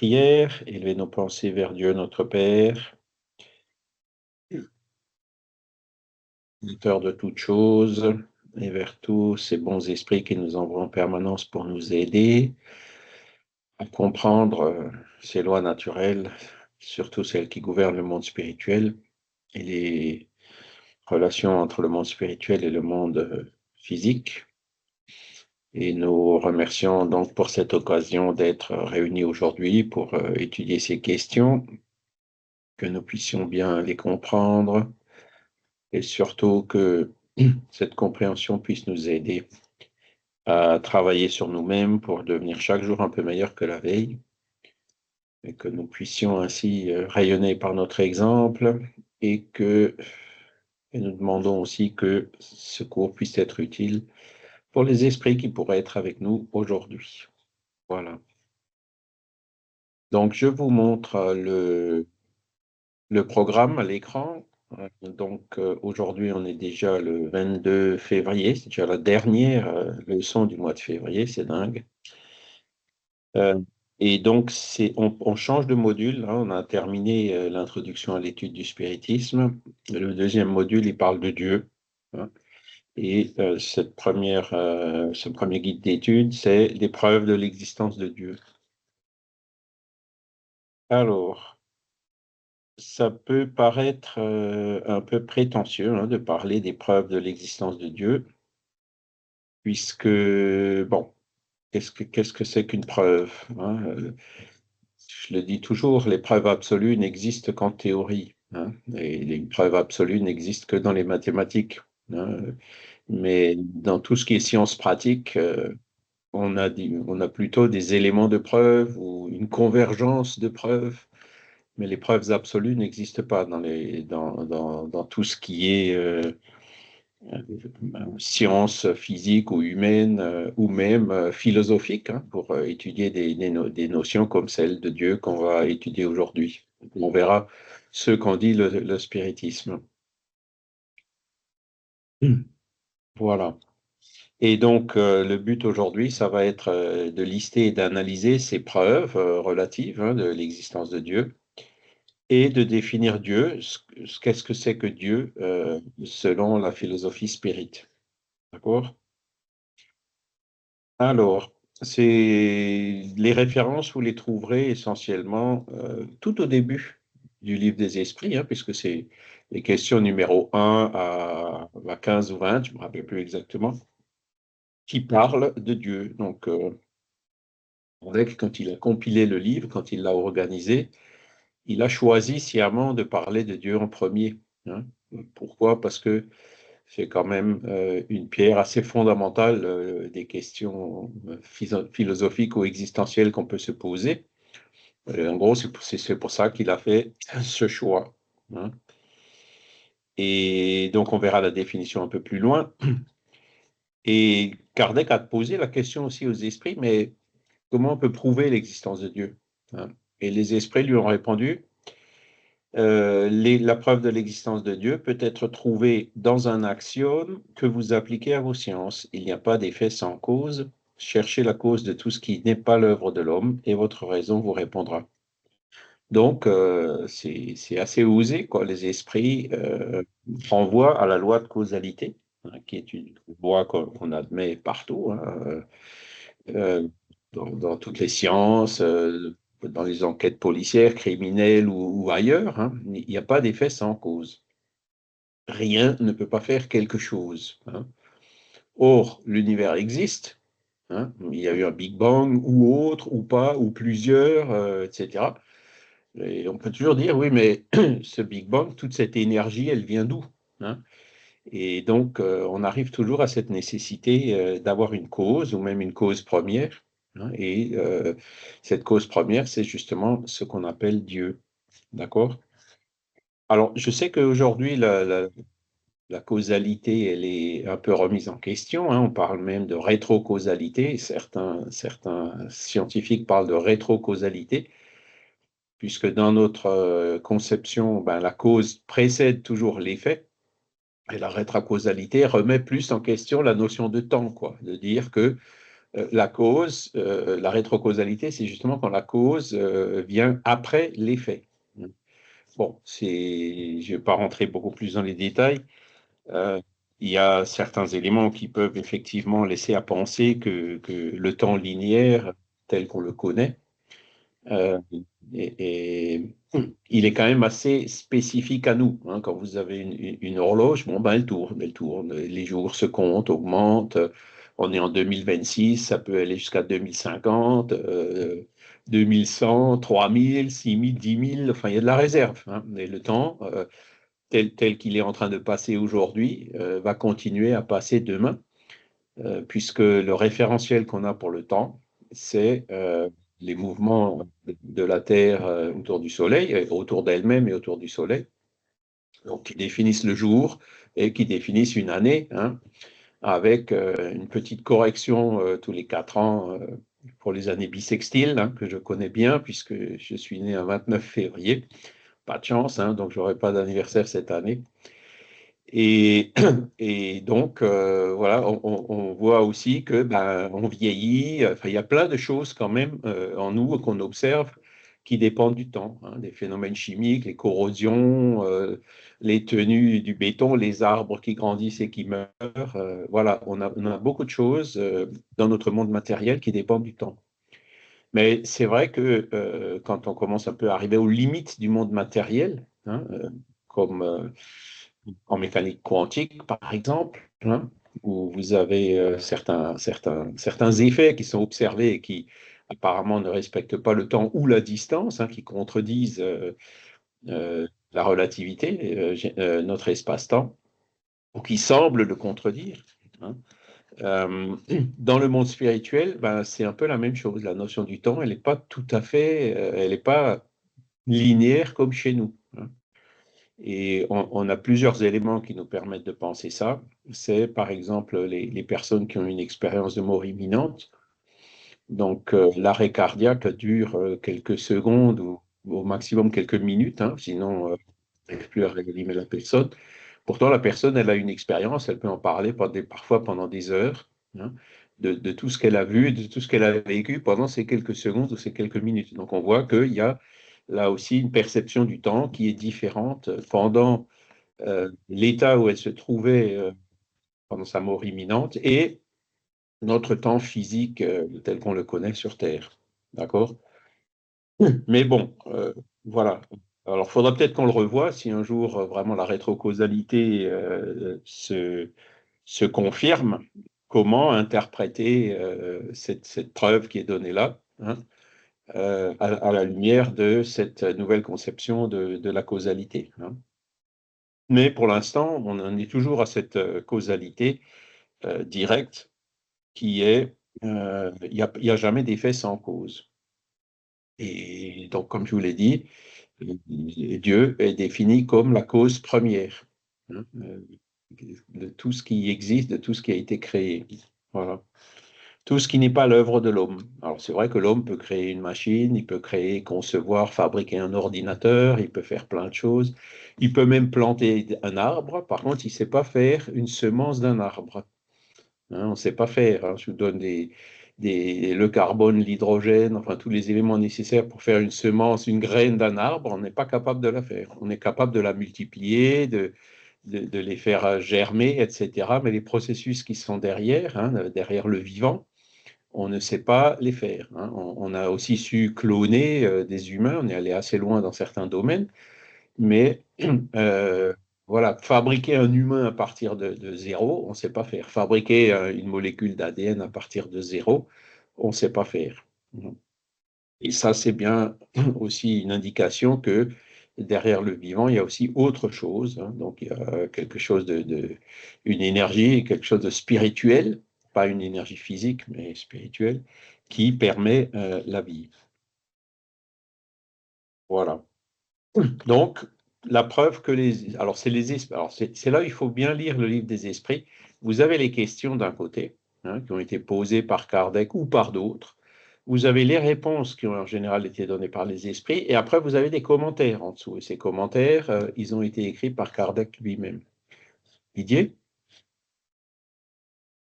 Prière, élever nos pensées vers Dieu notre Père, auteur de toutes choses, et vers tous ces bons esprits qui nous envoient en permanence pour nous aider à comprendre ces lois naturelles, surtout celles qui gouvernent le monde spirituel et les relations entre le monde spirituel et le monde physique. Et nous remercions donc pour cette occasion d'être réunis aujourd'hui pour étudier ces questions, que nous puissions bien les comprendre et surtout que cette compréhension puisse nous aider à travailler sur nous-mêmes pour devenir chaque jour un peu meilleur que la veille et que nous puissions ainsi rayonner par notre exemple et nous demandons aussi que ce cours puisse être utile pour les esprits qui pourraient être avec nous aujourd'hui. Voilà. Donc, je vous montre le programme à l'écran. Donc, aujourd'hui, on est déjà le 22 février, c'est déjà la dernière leçon du mois de février, c'est dingue. Et donc, on change de module, hein, on a terminé l'introduction à l'étude du spiritisme. Le deuxième module, il parle de Dieu. Hein, et ce premier guide d'étude, c'est les preuves de l'existence de Dieu. Alors, ça peut paraître un peu prétentieux hein, de parler des preuves de l'existence de Dieu, puisque, bon, qu'est-ce que c'est qu'une preuve hein, je le dis toujours, les preuves absolues n'existent qu'en théorie, hein, et les preuves absolues n'existent que dans les mathématiques. Hein, mais dans tout ce qui est science pratique, on a plutôt des éléments de preuve ou une convergence de preuves. Mais les preuves absolues n'existent pas dans tout ce qui est science physique ou humaine ou même philosophique hein, pour étudier des notions comme celle de Dieu qu'on va étudier aujourd'hui. On verra ce qu'en dit le spiritisme. Voilà. Et donc, le but aujourd'hui, ça va être de lister et d'analyser ces preuves relatives hein, de l'existence de Dieu et de définir Dieu, qu'est-ce que c'est que Dieu selon la philosophie spirit. D'accord? Alors, les références, vous les trouverez essentiellement tout au début du livre des esprits, hein, puisque c'est les questions numéro 1 à 15 ou 20, je ne me rappelle plus exactement, qui parlent de Dieu. Donc, Kardec, quand il a compilé le livre, quand il l'a organisé, il a choisi sciemment de parler de Dieu en premier. Hein. Pourquoi? Parce que c'est quand même une pierre assez fondamentale des questions philosophiques ou existentielles qu'on peut se poser. En gros, c'est pour ça qu'il a fait ce choix. Hein. Et donc, on verra la définition un peu plus loin. Et Kardec a posé la question aussi aux esprits, mais comment on peut prouver l'existence de Dieu? Hein. Et les esprits lui ont répondu, la preuve de l'existence de Dieu peut être trouvée dans un axiome que vous appliquez à vos sciences. Il n'y a pas d'effet sans cause. Cherchez la cause de tout ce qui n'est pas l'œuvre de l'homme et votre raison vous répondra. Donc, c'est assez osé, quoi. Les esprits renvoient à la loi de causalité, hein, qui est une loi qu'on admet partout, hein, euh, dans toutes les sciences, dans les enquêtes policières, criminelles ou ailleurs. Hein. Il n'y a pas d'effet sans cause. Rien ne peut pas faire quelque chose. Hein. Or, l'univers existe. Hein. Il y a eu un Big Bang ou autre, ou pas, ou plusieurs, etc. Et on peut toujours dire, oui, mais ce Big Bang, toute cette énergie, elle vient d'où? Hein. Et donc, on arrive toujours à cette nécessité d'avoir une cause ou même une cause première. Hein, et cette cause première, c'est justement ce qu'on appelle Dieu. D'accord? Alors, je sais qu'aujourd'hui, la causalité, elle est un peu remise en question. Hein, on parle même de rétrocausalité. Certains scientifiques parlent de rétrocausalité, puisque dans notre conception, ben, la cause précède toujours l'effet. Et la rétrocausalité remet plus en question la notion de temps, quoi, de dire que La cause, la rétrocausalité, c'est justement quand la cause vient après l'effet. Bon, je ne vais pas rentrer beaucoup plus dans les détails. Euh, il y a certains éléments qui peuvent effectivement laisser à penser que le temps linéaire, tel qu'on le connaît, euh, et il est quand même assez spécifique à nous, hein. Quand vous avez une horloge, bon, ben, elle tourne, les jours se comptent, augmentent. On est en 2026, ça peut aller jusqu'à 2050, 2100, 3000, 6000, 10 000, enfin, il y a de la réserve, hein. Mais le temps, tel qu'il est en train de passer aujourd'hui, va continuer à passer demain, puisque le référentiel qu'on a pour le temps, c'est les mouvements de la Terre autour du Soleil, autour d'elle-même et autour du Soleil, donc qui définissent le jour et qui définissent une année, hein, avec une petite correction tous les 4 ans pour les années bissextiles, hein, que je connais bien, puisque je suis né un 29 février. Pas de chance, hein, donc je n'aurai pas d'anniversaire cette année. Et, et donc, voilà, on voit aussi que ben, on vieillit. Enfin, il y a plein de choses quand même en nous qu'on observe qui dépendent du temps, hein, des phénomènes chimiques, les corrosions, les tenues du béton, les arbres qui grandissent et qui meurent. Voilà, on a beaucoup de choses dans notre monde matériel qui dépendent du temps. Mais c'est vrai que quand on commence un peu à arriver aux limites du monde matériel, hein, comme en mécanique quantique, par exemple, hein, où vous avez certains effets qui sont observés et qui apparemment ne respectent pas le temps ou la distance, hein, qui contredisent la relativité, notre espace-temps, ou qui semblent le contredire, hein. Euh, Dans le monde spirituel, ben, c'est un peu la même chose. La notion du temps, elle n'est pas tout à fait, elle n'est pas linéaire comme chez nous, hein. Et on a plusieurs éléments qui nous permettent de penser ça. C'est par exemple les personnes qui ont une expérience de mort imminente. Donc l'arrêt cardiaque dure quelques secondes ou au maximum quelques minutes, hein, sinon on n'arrive plus à réanimer la personne. Pourtant, la personne, elle a une expérience, elle peut en parler parfois pendant des heures, hein, de tout ce qu'elle a vu, de tout ce qu'elle a vécu pendant ces quelques secondes ou ces quelques minutes. Donc on voit qu'il y a là aussi une perception du temps qui est différente pendant l'état où elle se trouvait pendant sa mort imminente et notre temps physique tel qu'on le connaît sur Terre. D'accord? Mais bon, voilà. Alors, il faudra peut-être qu'on le revoie si un jour vraiment la rétrocausalité se confirme. Comment interpréter cette preuve qui est donnée là, hein, à la lumière de cette nouvelle conception de la causalité, hein. Mais pour l'instant, on en est toujours à cette causalité directe qui est il y a jamais d'effet sans cause. Et donc, comme je vous l'ai dit, Dieu est défini comme la cause première, hein, de tout ce qui existe, de tout ce qui a été créé. Voilà. Tout ce qui n'est pas l'œuvre de l'homme. Alors, c'est vrai que l'homme peut créer une machine, il peut créer, concevoir, fabriquer un ordinateur, il peut faire plein de choses. Il peut même planter un arbre. Par contre, il ne sait pas faire une semence d'un arbre, hein, on ne sait pas faire, hein. Je vous donne le carbone, l'hydrogène, enfin tous les éléments nécessaires pour faire une semence, une graine d'un arbre, on n'est pas capable de la faire. On est capable de la multiplier, de les faire germer, etc. Mais les processus qui sont derrière, hein, derrière le vivant, on ne sait pas les faire, hein. On a aussi su cloner des humains, on est allé assez loin dans certains domaines, mais voilà, fabriquer un humain à partir de zéro, on ne sait pas faire. Fabriquer une molécule d'ADN à partir de zéro, on ne sait pas faire. Et ça, c'est bien aussi une indication que derrière le vivant, il y a aussi autre chose, hein. Donc, il y a quelque chose une énergie, quelque chose de spirituel, pas une énergie physique, mais spirituelle, qui permet la vie. Voilà. Donc, la preuve que les... Alors, c'est les esprits. Alors, c'est là où il faut bien lire le livre des esprits. Vous avez les questions d'un côté, hein, qui ont été posées par Kardec ou par d'autres. Vous avez les réponses qui ont en général été données par les esprits. Et après, vous avez des commentaires en dessous. Et ces commentaires, ils ont été écrits par Kardec lui-même. Didier?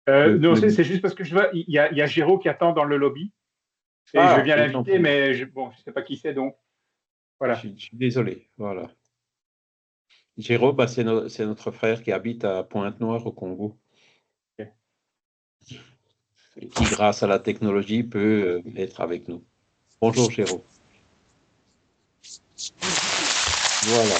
Non, c'est juste parce que je vois, il y a Géraud qui attend dans le lobby et je veux Ah, bien autant l'inviter, pour moi. mais bon, je sais pas qui c'est, donc voilà. Je suis désolé. Voilà. Jérôme, bah, c'est notre frère qui habite à Pointe-Noire au Congo Ok. et qui, grâce à la technologie, peut être avec nous. Bonjour, Jérôme. Voilà.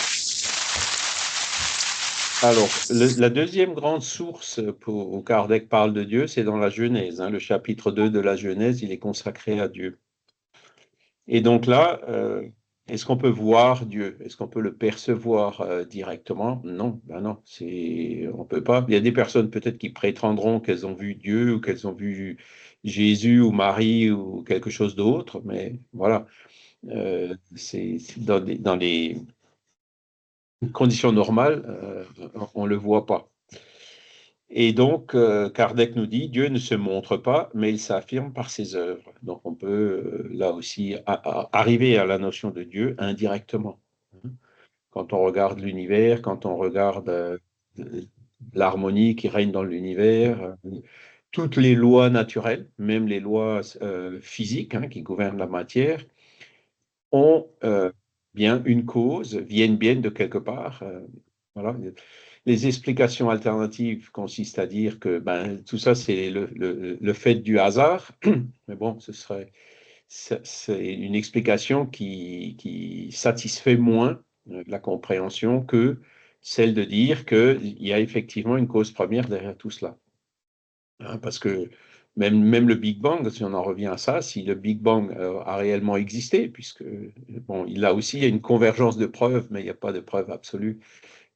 Alors, la deuxième grande source où Kardec parle de Dieu, c'est dans la Genèse, hein. Le chapitre 2 de la Genèse, il est consacré à Dieu. Et donc là, est-ce qu'on peut voir Dieu? Est-ce qu'on peut le percevoir directement? Non, ben non, on peut pas. Il y a des personnes peut-être qui prétendront qu'elles ont vu Dieu ou qu'elles ont vu Jésus ou Marie ou quelque chose d'autre, mais voilà, c'est dans les conditions normales, on ne le voit pas. Et donc, Kardec nous dit, Dieu ne se montre pas, mais il s'affirme par ses œuvres. Donc, on peut là aussi arriver à la notion de Dieu indirectement. Quand on regarde l'univers, quand on regarde l'harmonie qui règne dans l'univers, toutes les lois naturelles, même les lois physiques qui gouvernent la matière, ont bien une cause, viennent bien de quelque part. Voilà. Les explications alternatives consistent à dire que ben, tout ça, c'est le fait du hasard. Mais bon, c'est une explication qui satisfait moins la compréhension que celle de dire qu'il y a effectivement une cause première derrière tout cela. Hein, parce que même le Big Bang, si on en revient à ça, si le Big Bang a réellement existé, puisque bon, là aussi, il y a une convergence de preuves, mais il n'y a pas de preuve absolue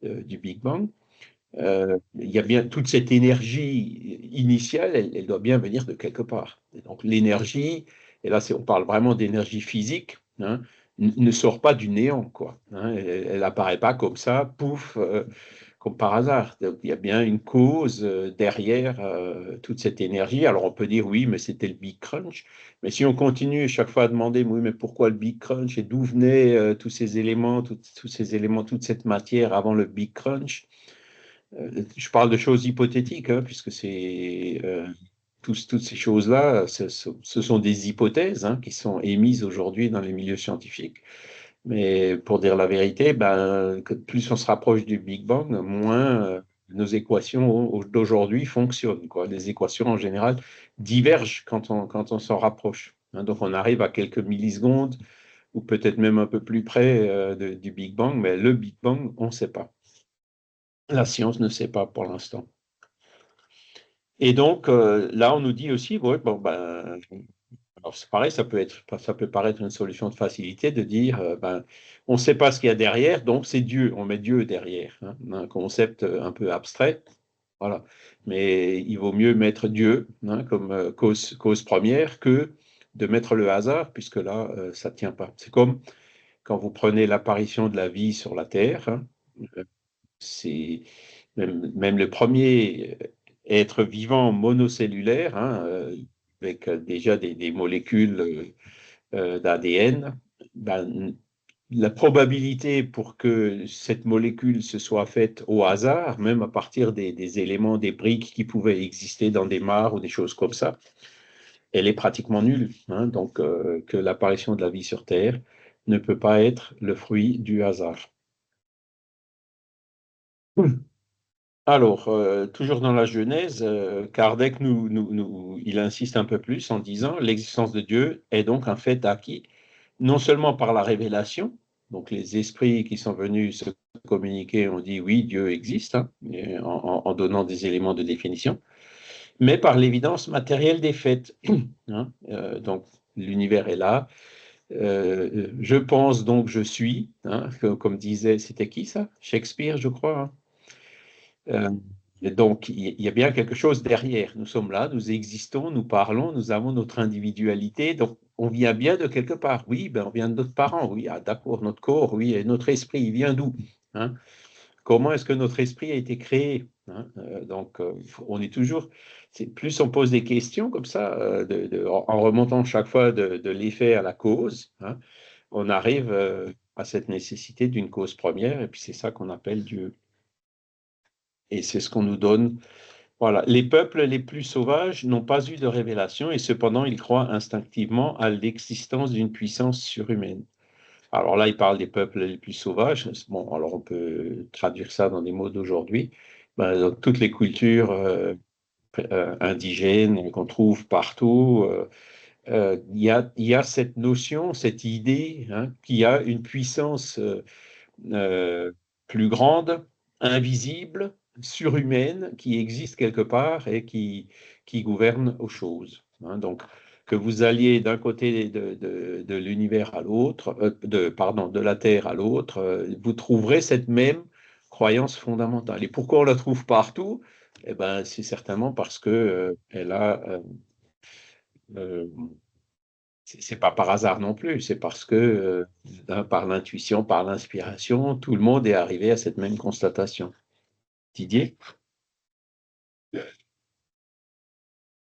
du Big Bang. Il y a bien toute cette énergie initiale, elle doit bien venir de quelque part. Et donc l'énergie, et là on parle vraiment d'énergie physique, hein, ne sort pas du néant, quoi. Hein, elle apparaît pas comme ça, pouf, comme par hasard. Donc, il y a bien une cause derrière toute cette énergie. Alors on peut dire oui, mais c'était le Big Crunch. Mais si on continue chaque fois à demander oui, mais pourquoi le Big Crunch et d'où venaient tous ces éléments, tous ces éléments, toute cette matière avant le Big Crunch, je parle de choses hypothétiques, hein, puisque toutes ces choses-là, ce sont des hypothèses qui sont émises aujourd'hui dans les milieux scientifiques. Mais pour dire la vérité, ben, plus on se rapproche du Big Bang, moins nos équations d'aujourd'hui fonctionnent, quoi. Les équations, en général, divergent quand on s'en rapproche. Hein. Donc, on arrive à quelques millisecondes, ou peut-être même un peu plus près du Big Bang, mais le Big Bang, on ne sait pas. La science ne sait pas pour l'instant. Et donc, là, on nous dit aussi, ouais, bon, ben, alors c'est pareil, ça peut paraître une solution de facilité de dire, ben, on ne sait pas ce qu'il y a derrière, donc c'est Dieu, on met Dieu derrière, hein, un concept un peu abstrait, voilà. Mais il vaut mieux mettre Dieu comme cause première que de mettre le hasard, puisque là, ça ne tient pas. C'est comme quand vous prenez l'apparition de la vie sur la Terre, c'est même le premier être vivant monocellulaire, avec déjà des molécules d'ADN, ben, la probabilité pour que cette molécule se soit faite au hasard, même à partir des éléments, des briques qui pouvaient exister dans des mares ou des choses comme ça, elle est pratiquement nulle. Hein. Donc, que l'apparition de la vie sur Terre ne peut pas être le fruit du hasard. Alors, toujours dans la Genèse, Kardec il insiste un peu plus en disant l'existence de Dieu est donc un fait acquis, non seulement par la révélation, donc les esprits qui sont venus se communiquer ont dit oui, Dieu existe, en donnant des éléments de définition, mais par l'évidence matérielle des faits. Hein. Donc, l'univers est là. Je pense donc je suis, comme disait, c'était qui ça? Shakespeare, je crois. Hein. Euh, et donc, il y a bien quelque chose derrière. Nous sommes là, nous existons, nous parlons, nous avons notre individualité. Donc, on vient bien de quelque part. Oui, ben, on vient de notre parent. Oui, ah, d'accord, notre corps, oui, et notre esprit, il vient d'où? Hein. Comment est-ce que notre esprit a été créé? Hein. Donc, on est toujours. Plus on pose des questions comme ça, en remontant chaque fois de l'effet à la cause, on arrive à cette nécessité d'une cause première, et puis c'est ça qu'on appelle Dieu. Et c'est ce qu'on nous donne Voilà, les peuples les plus sauvages n'ont pas eu de révélation et cependant ils croient instinctivement à l'existence d'une puissance surhumaine. Alors là, il parle des peuples les plus sauvages. Bon, alors on peut traduire ça dans des mots d'aujourd'hui. Ben, dans toutes les cultures indigènes qu'on trouve partout, il y a cette notion, cette idée hein, qu'il y a une puissance euh, plus grande, invisible, surhumaine, qui existe quelque part et qui gouverne aux choses. Hein. Donc, que vous alliez d'un côté de l'univers à l'autre, pardon, de la Terre à l'autre, vous trouverez cette même croyance fondamentale. Et pourquoi on la trouve partout? Eh ben, c'est certainement parce que elle a euh, c'est pas par hasard non plus, c'est parce que par l'intuition, par l'inspiration, tout le monde est arrivé à cette même constatation. Didier?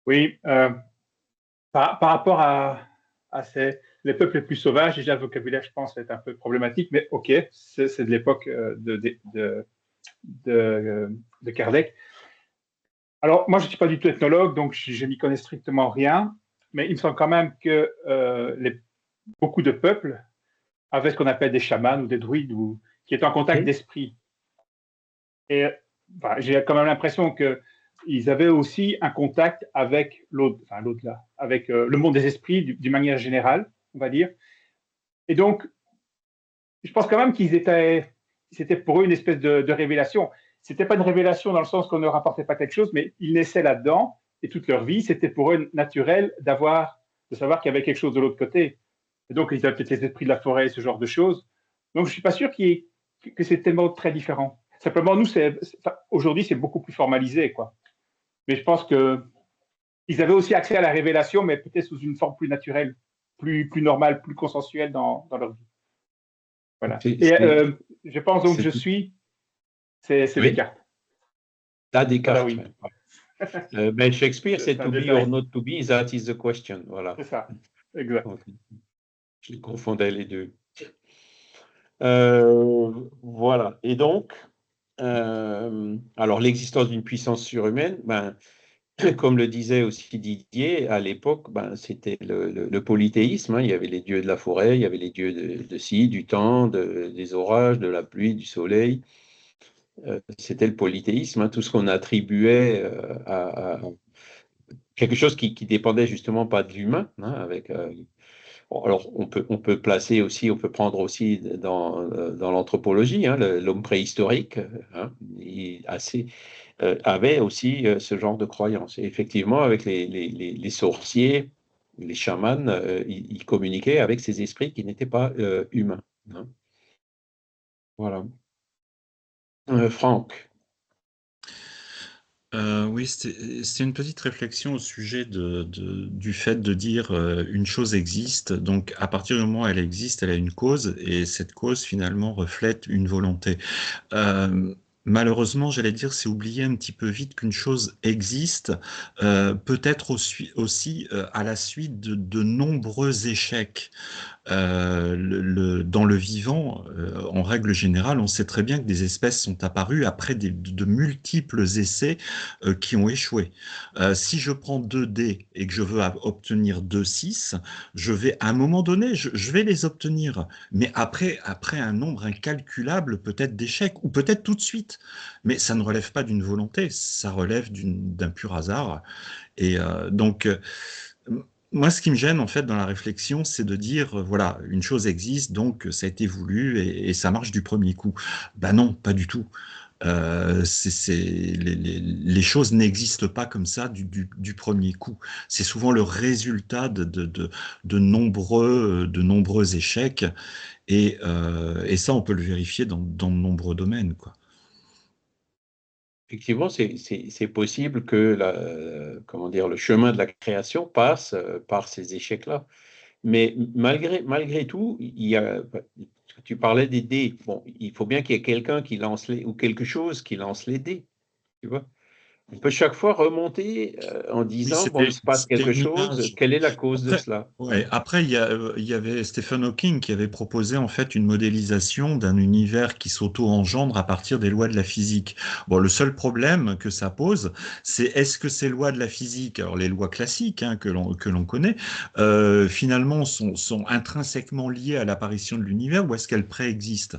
Oui, par rapport à les peuples les plus sauvages, déjà le vocabulaire, je pense, est un peu problématique, mais ok, c'est de l'époque de Kardec. Alors, moi, je ne suis pas du tout ethnologue, donc je n'y connais strictement rien, mais il me semble quand même que beaucoup de peuples avaient ce qu'on appelle des chamans ou des druides qui étaient en contact Oui. d'esprit. Et j'ai quand même l'impression qu'ils avaient aussi un contact avec l'autre, enfin l'autre là, avec le monde des esprits d'une manière générale, on va dire. Et donc, je pense quand même c'était pour eux une espèce de révélation. C'était pas une révélation dans le sens qu'on ne rapportait pas quelque chose, mais ils naissaient là-dedans et toute leur vie, c'était pour eux naturel de savoir qu'il y avait quelque chose de l'autre côté. Et donc, ils avaient peut-être les esprits de la forêt, ce genre de choses. Donc, je suis pas sûr que c'est tellement très différent. Simplement, nous, aujourd'hui, c'est beaucoup plus formalisé, quoi. Mais je pense que ils avaient aussi accès à la révélation, mais peut-être sous une forme plus naturelle, plus normale, plus consensuelle dans leur vie. Voilà. C'est, Et c'est- je pense donc que c'est je tout. suis, c'est Oui, Descartes, à pas Descartes. Darwin. Ouais. Mais Shakespeare, c'est C'est un to be or détail. not to be, that is the question. Voilà. C'est ça. Exact. Donc, je confondais les deux. Voilà. Et donc, alors l'existence d'une puissance surhumaine, ben, comme le disait aussi Didier, à l'époque, ben, c'était le polythéisme. Hein. Il y avait les dieux de la forêt, il y avait les dieux de ci, du temps, des orages, de la pluie, du soleil. C'était le polythéisme, hein, tout ce qu'on attribuait à quelque chose qui dépendait justement pas de l'humain. Hein, bon, alors on peut placer aussi, on peut prendre aussi dans l'anthropologie, hein, l'homme préhistorique, hein, avait aussi ce genre de croyance. Et effectivement, avec les sorciers, les chamans, ils communiquaient avec ces esprits qui n'étaient pas humains. Hein. Voilà. Franck. Oui, c'était une petite réflexion au sujet du fait de dire une chose existe, donc à partir du moment où elle existe, elle a une cause, et cette cause finalement reflète une volonté. Euh, Malheureusement, j'allais dire, c'est oublier un petit peu vite qu'une chose existe, peut-être aussi, à la suite de nombreux échecs. Dans le vivant, en règle générale, on sait très bien que des espèces sont apparues après de multiples essais qui ont échoué. Si je prends 2 dés et que je veux obtenir 2 6, je vais à un moment donné, je vais les obtenir, mais après un nombre incalculable peut-être d'échecs, ou peut-être tout de suite. Mais ça ne relève pas d'une volonté, ça relève d'un pur hasard. Et moi, ce qui me gêne en fait dans la réflexion, c'est de dire, voilà, une chose existe, donc ça a été voulu et ça marche du premier coup. Ben non, pas du tout. Les choses n'existent pas comme ça du premier coup. C'est souvent le résultat de nombreux échecs et ça, on peut le vérifier dans de nombreux domaines, quoi. Effectivement, c'est possible que comment dire, le chemin de la création passe par ces échecs-là. Mais malgré tout, tu parlais des dés. Bon, il faut bien qu'il y ait quelqu'un qui lance ou quelque chose qui lance les dés. Tu vois? On peut chaque fois remonter en Oui, disant, bon, il se passe c'était quelque une chose, image. quelle est la cause de Après, cela? ouais, après il y avait Stephen Hawking qui avait proposé en fait une modélisation d'un univers qui s'auto-engendre à partir des lois de la physique. Bon, le seul problème que ça pose, c'est est-ce que ces lois de la physique, alors les lois classiques hein, que l'on connaît, finalement sont intrinsèquement liées à l'apparition de l'univers ou est-ce qu'elles préexistent?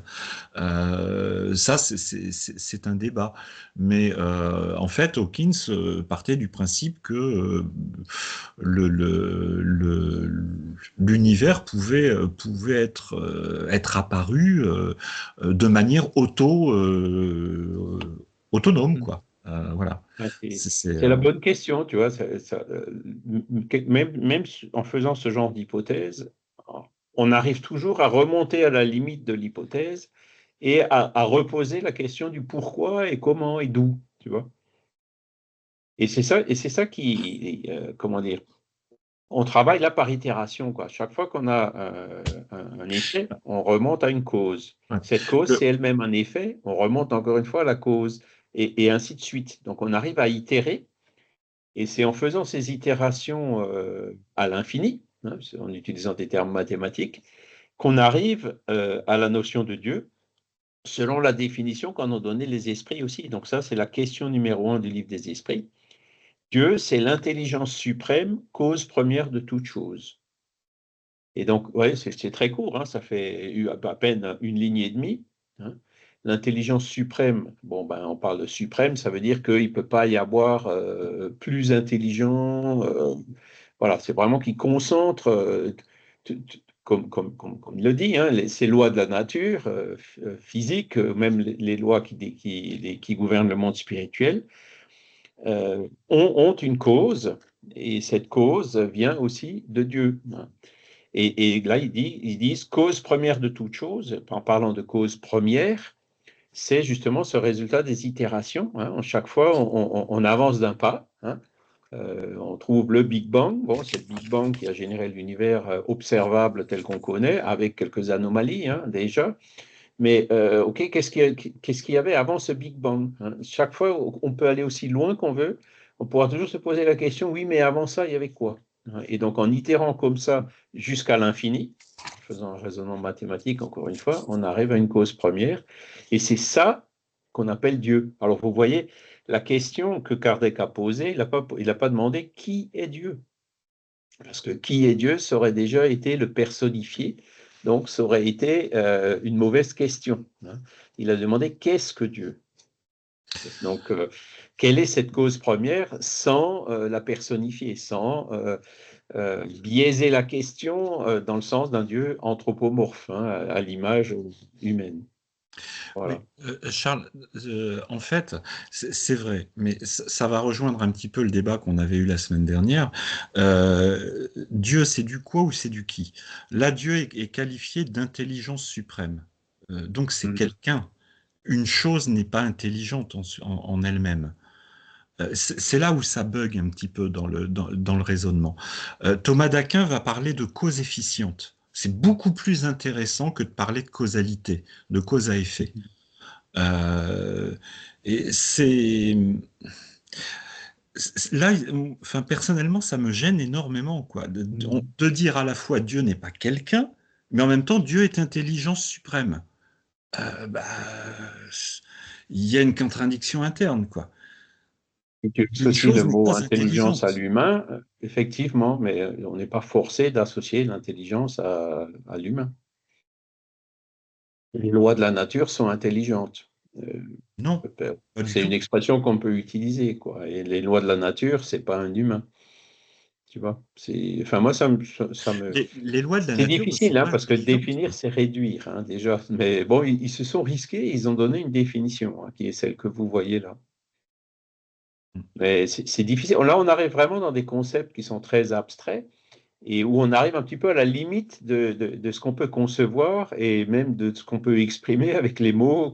Ça, c'est un débat. Mais en fait, Hawkins partait du principe que l'univers pouvait être apparu de manière autonome, quoi. Voilà. Ouais, C'est, c'est la bonne question, tu vois. Même en faisant ce genre d'hypothèse, on arrive toujours à remonter à la limite de l'hypothèse et à reposer la question du pourquoi et comment et d'où, tu vois. Et c'est ça qui, comment dire, on travaille là par itération, quoi. Chaque fois qu'on a un effet, on remonte à une cause. ouais. Cette cause, c'est elle-même un effet, on remonte encore une fois à la cause, et ainsi de suite. Donc on arrive à itérer, et c'est en faisant ces itérations à l'infini, hein, en utilisant des termes mathématiques, qu'on arrive à la notion de Dieu, selon la définition qu'en ont donné les esprits aussi. Donc ça, c'est la question numéro 1 du livre des esprits. Dieu, c'est l'intelligence suprême, cause première de toute chose. Et donc, ouais, c'est très court, hein, ça fait à peine une ligne et demie. Hein. L'intelligence suprême, bon, ben, on parle de suprême, ça veut dire qu'il ne peut pas y avoir plus intelligent. Voilà, c'est vraiment qu'il concentre, comme il le dit, hein, ces lois de la nature physique, même les lois qui gouvernent le monde spirituel, ont une cause, et cette cause vient aussi de Dieu. Hein. Et là, ils disent cause première de toute chose. En parlant de cause première, c'est justement ce résultat des itérations. Hein. Chaque fois, on avance d'un pas. Hein. On trouve le Big Bang. Bon, c'est le Big Bang qui a généré l'univers observable tel qu'on connaît, avec quelques anomalies hein, déjà. Mais OK, qu'est-ce qu'il y avait avant ce Big Bang hein. Chaque fois, on peut aller aussi loin qu'on veut. On pourra toujours se poser la question, oui, mais avant ça, il y avait quoi? Et donc, en itérant comme ça jusqu'à l'infini, en faisant un raisonnement mathématique, encore une fois, on arrive à une cause première. Et c'est ça qu'on appelle Dieu. Alors, vous voyez, la question que Kardec a posée, il n'a pas demandé qui est Dieu. Parce que qui est Dieu, ça aurait déjà été le personnifié, donc ça aurait été une mauvaise question. Hein. Il a demandé qu'est-ce que Dieu? Donc, quelle est cette cause première sans la personnifier, sans biaiser la question dans le sens d'un Dieu anthropomorphe, hein, à l'image humaine. Oui, Voilà. Charles, en fait, c'est vrai, mais ça va rejoindre un petit peu le débat qu'on avait eu la semaine dernière. Dieu, c'est du quoi ou c'est du qui? Là, Dieu est qualifié d'intelligence suprême. Donc, c'est Mhm. quelqu'un. Une chose n'est pas intelligente en elle-même. C'est là où ça bug un petit peu dans le raisonnement. Thomas d'Aquin va parler de cause efficiente. C'est beaucoup plus intéressant que de parler de causalité, de cause à effet. Euh, et là, enfin personnellement, ça me gêne énormément, quoi, de dire à la fois Dieu n'est pas quelqu'un, mais en même temps Dieu est intelligence suprême. Bah, il y a une contradiction interne, quoi. Et tu Une associes le chose n'est mot pas intelligence à intelligente. l'humain, effectivement, mais on n'est pas forcé d'associer l'intelligence à l'humain. Les lois de la nature sont intelligentes. Euh, Non, pas du c'est une tout. expression qu'on peut utiliser, quoi. Et les lois de la nature, c'est pas un humain, tu vois. Enfin, moi, Les lois de la c'est nature ne sont difficile, hein, pas parce que intelligentes, définir, quoi. c'est réduire, hein, déjà. Mais bon, ils se sont risqués, ils ont donné une définition, hein, qui est celle que vous voyez là. Mais c'est difficile. Là, on arrive vraiment dans des concepts qui sont très abstraits et où on arrive un petit peu à la limite de ce qu'on peut concevoir et même de ce qu'on peut exprimer avec les mots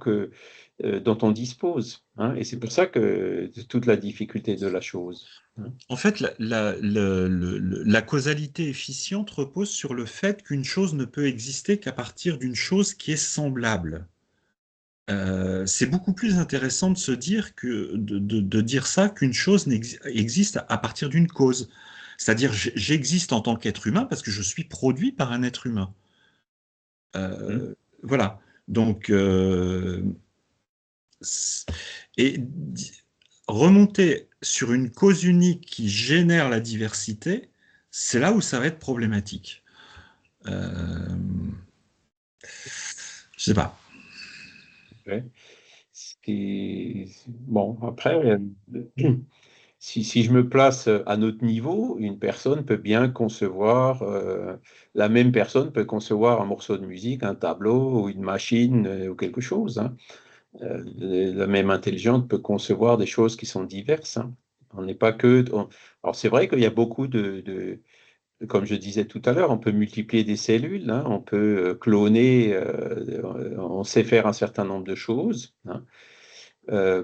dont on dispose. Hein. Et c'est pour ça que toute la difficulté de la chose. Hein. En fait, la causalité efficiente repose sur le fait qu'une chose ne peut exister qu'à partir d'une chose qui est semblable. c'est beaucoup plus intéressant de se dire de dire ça qu'une chose existe à partir d'une cause. C'est-à-dire, j'existe en tant qu'être humain parce que je suis produit par un être humain. Hmm. Voilà. Donc, et remonter sur une cause unique qui génère la diversité, c'est là où ça va être problématique. Euh, je sais pas. Ouais. Bon, après, si je me place à notre niveau, une personne peut bien concevoir, la même personne peut concevoir un morceau de musique, un tableau ou une machine ou quelque chose, hein. La même intelligence peut concevoir des choses qui sont diverses, hein. On n'est pas que. Alors c'est vrai qu'il y a beaucoup comme je disais tout à l'heure, on peut multiplier des cellules, hein, on peut cloner, on sait faire un certain nombre de choses, hein,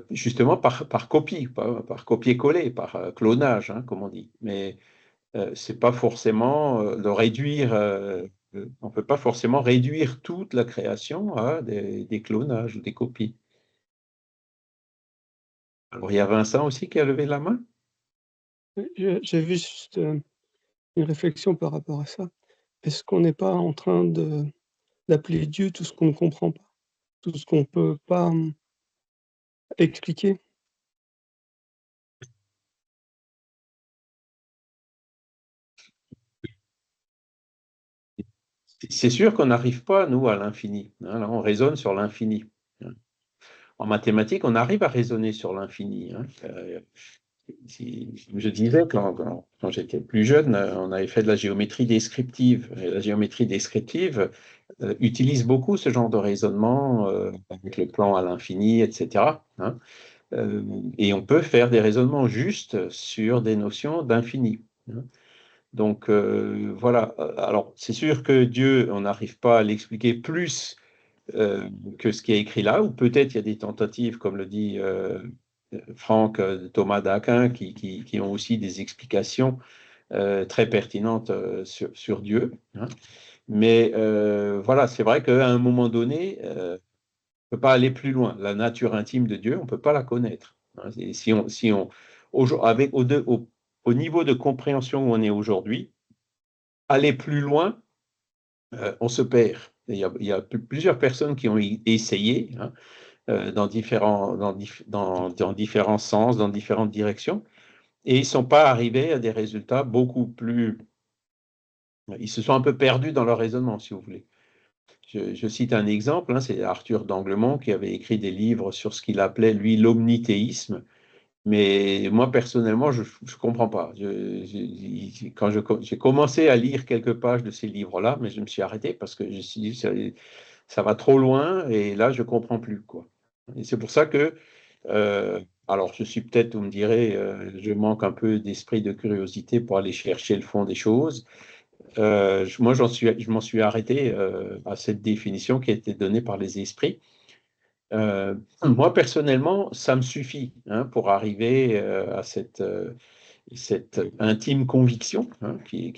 justement par copie, par copier-coller, par clonage, hein, comme on dit. Mais c'est pas forcément le réduire. On peut pas forcément réduire toute la création à des clonages ou des copies. Alors il y a Vincent aussi qui a levé la main. J'ai juste une réflexion par rapport à ça. Est-ce qu'on n'est pas en train d'appeler Dieu tout ce qu'on ne comprend pas, tout ce qu'on ne peut pas expliquer? C'est sûr qu'on n'arrive pas, nous, à l'infini, hein. Là, on raisonne sur l'infini, hein. En mathématiques, on arrive à raisonner sur l'infini, hein. Je disais, quand j'étais plus jeune, on avait fait de la géométrie descriptive. Et la géométrie descriptive utilise beaucoup ce genre de raisonnement avec le plan à l'infini, etc., hein. Et on peut faire des raisonnements justes sur des notions d'infini, hein. Donc voilà. Alors c'est sûr que Dieu, on n'arrive pas à l'expliquer plus que ce qui est écrit là, ou peut-être il y a des tentatives, comme le dit Franck, Thomas d'Aquin, qui ont aussi des explications très pertinentes sur Dieu, hein. Mais voilà, c'est vrai qu'à un moment donné, on ne peut pas aller plus loin. La nature intime de Dieu, on ne peut pas la connaître, hein. Et si on avec, au niveau de compréhension où on est aujourd'hui, aller plus loin, on se perd. Il y a plusieurs personnes qui ont essayé, hein, dans différents sens, dans différentes directions, et ils ne sont pas arrivés à des résultats beaucoup plus. Ils se sont un peu perdus dans leur raisonnement, si vous voulez. Je cite un exemple, hein, c'est Arthur d'Anglemont qui avait écrit des livres sur ce qu'il appelait, lui, l'omnithéisme. Mais moi, personnellement, je ne comprends pas. Quand j'ai commencé à lire quelques pages de ces livres-là, mais je me suis arrêté parce que je me suis dit, ça va trop loin et là, je ne comprends plus, quoi. Et c'est pour ça que, alors je suis peut-être, vous me direz, je manque un peu d'esprit de curiosité pour aller chercher le fond des choses. Moi, je m'en suis arrêté à cette définition qui a été donnée par les esprits. Moi, personnellement, ça me suffit, hein, pour arriver à cette intime conviction, hein, qui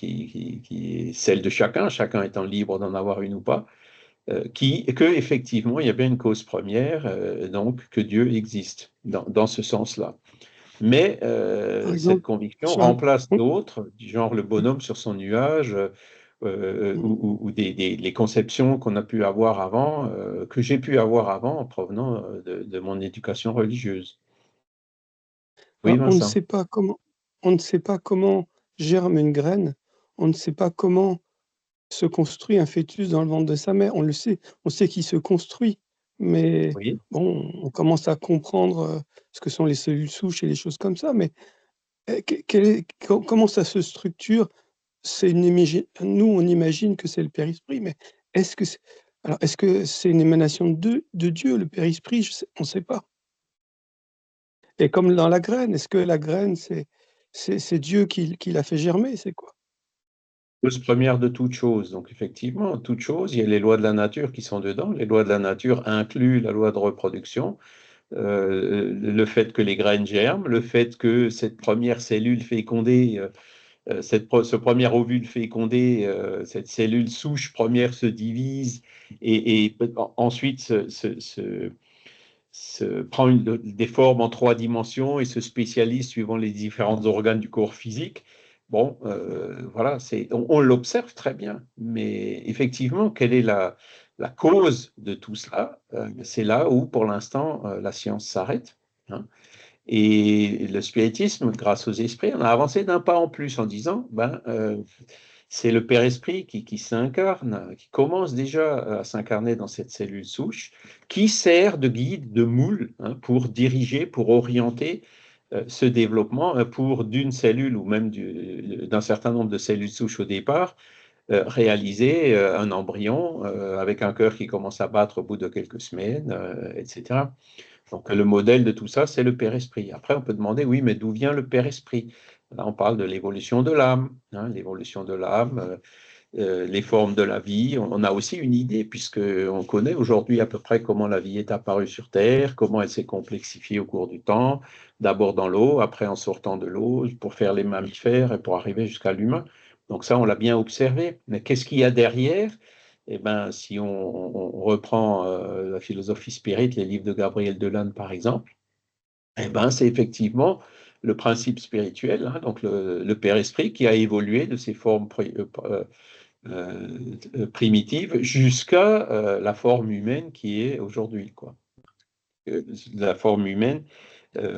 est celle de chacun, chacun étant libre d'en avoir une ou pas, que effectivement, il y a bien une cause première, donc que Dieu existe dans ce sens-là. Mais Par cette exemple, conviction sur un remplace d'autres, du genre le bonhomme sur son nuage, ou les conceptions qu'on a pu avoir avant, que j'ai pu avoir avant en provenant de mon éducation religieuse. Oui, ben, Vincent. on ne sait pas comment germe une graine, on ne sait pas comment se construit un fœtus dans le ventre de sa mère. On le sait, on sait qu'il se construit, mais Oui. bon, on commence à comprendre, ce que sont les cellules souches et les choses comme ça, mais, comment ça se structure? C'est une imagi Nous, on imagine que c'est le Père Esprit, mais est-ce que c'est est-ce que c'est une émanation de Dieu, le Père Esprit? On ne sait pas. Et comme dans la graine, est-ce que la graine, c'est Dieu qui l'a fait germer? C'est quoi? Cause première de toute chose. Donc, effectivement, toute chose, il y a les lois de la nature qui sont dedans. Les lois de la nature incluent la loi de reproduction, le fait que les graines germent, le fait que cette première cellule fécondée, ce premier ovule fécondé, cette cellule souche première se divise et ensuite prend des formes en 3 dimensions et se spécialise suivant les différents organes du corps physique. Bon, voilà, on l'observe très bien, mais effectivement, quelle est la cause de tout cela? C'est là où, pour l'instant, la science s'arrête, hein. Et le spiritisme, grâce aux esprits, on a avancé d'un pas en plus en disant, c'est le Père Esprit qui s'incarne, qui commence déjà à s'incarner dans cette cellule souche, qui sert de guide, de moule, hein, pour diriger, pour orienter ce développement, pour d'une cellule ou même d'un certain nombre de cellules souches au départ, réaliser un embryon avec un cœur qui commence à battre au bout de quelques semaines, etc. Donc, le modèle de tout ça, c'est le Père Esprit. Après, on peut demander, oui, mais d'où vient le Père Esprit? Là, on parle de l'évolution de l'âme, hein, l'évolution de l'âme, les formes de la vie. On a aussi une idée, puisqu'on connaît aujourd'hui à peu près comment la vie est apparue sur Terre, comment elle s'est complexifiée au cours du temps, d'abord dans l'eau, après en sortant de l'eau, pour faire les mammifères et pour arriver jusqu'à l'humain. Donc ça, on l'a bien observé. Mais qu'est-ce qu'il y a derrière? Eh ben, si on reprend la philosophie spirit, les livres de Gabriel Delanne, par exemple, eh ben, c'est effectivement le principe spirituel, hein, donc le Père Esprit qui a évolué de ses formes primitives jusqu'à la forme humaine qui est aujourd'hui, quoi. La forme humaine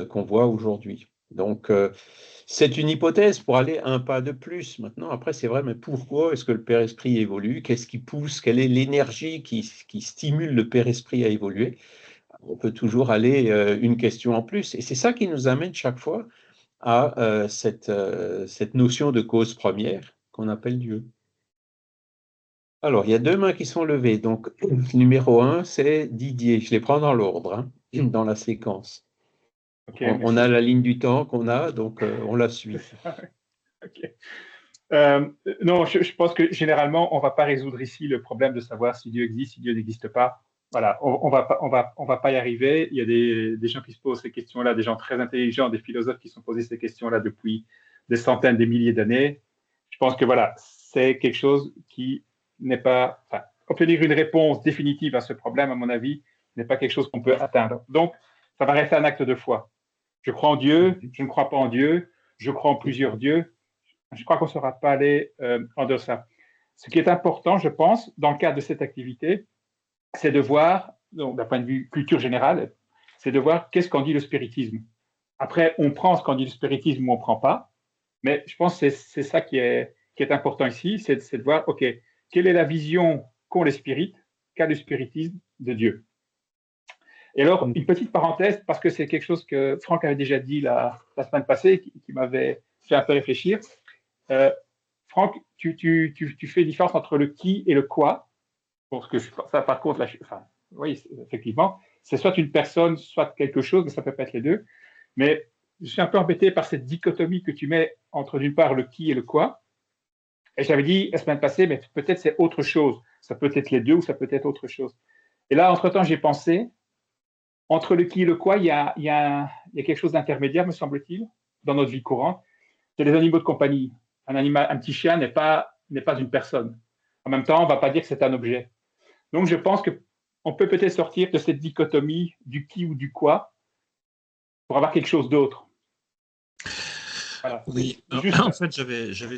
qu'on voit aujourd'hui. Donc, c'est une hypothèse pour aller un pas de plus. Maintenant, après, c'est vrai, mais pourquoi est-ce que le Père Esprit évolue? Qu'est-ce qui pousse? Quelle est l'énergie qui stimule le Père Esprit à évoluer? On peut toujours aller une question en plus. Et c'est ça qui nous amène chaque fois à cette notion de cause première qu'on appelle Dieu. Alors, il y a 2 mains qui sont levées. Donc, numéro 1, c'est Didier. Je les prends dans l'ordre, hein, dans la séquence. Okay, on a la ligne du temps qu'on a, donc on la suit. Okay. Non, je pense que généralement, on ne va pas résoudre ici le problème de savoir si Dieu existe, si Dieu n'existe pas. Voilà, on va pas y arriver. Il y a des gens qui se posent ces questions-là, des gens très intelligents, des philosophes qui se sont posés ces questions-là depuis des centaines, des milliers d'années. Je pense que voilà, c'est quelque chose qui n'est pas... Enfin, obtenir une réponse définitive à ce problème, à mon avis, n'est pas quelque chose qu'on peut atteindre. Donc, ça va rester un acte de foi. Je crois en Dieu, je ne crois pas en Dieu, je crois en plusieurs dieux. Je crois qu'on ne saura pas aller en deçà. Ce qui est important, je pense, dans le cadre de cette activité, c'est de voir, d'un point de vue culture générale, c'est de voir qu'est-ce qu'en dit le spiritisme. Après, on prend ce qu'en dit le spiritisme ou on ne prend pas, mais je pense que c'est ça qui est important ici, c'est de voir, OK, quelle est la vision qu'ont les spirites, qu'a le spiritisme de Dieu. Et alors, une petite parenthèse, parce que c'est quelque chose que Franck avait déjà dit la semaine passée, qui m'avait fait un peu réfléchir. Franck, tu fais différence entre le qui et le quoi. Parce que ça, par contre, oui, effectivement, c'est soit une personne, soit quelque chose, mais ça peut pas être les deux. Mais je suis un peu embêté par cette dichotomie que tu mets entre, d'une part, le qui et le quoi. Et j'avais dit la semaine passée, mais peut-être c'est autre chose. Ça peut être les deux ou ça peut être autre chose. Et là, entre-temps, j'ai pensé, entre le qui et le quoi, il y a quelque chose d'intermédiaire, me semble-t-il, dans notre vie courante. C'est les animaux de compagnie. Un petit chien n'est pas une personne. En même temps, on ne va pas dire que c'est un objet. Donc, je pense qu'on peut peut-être sortir de cette dichotomie du qui ou du quoi pour avoir quelque chose d'autre. Voilà. Oui, en fait, j'avais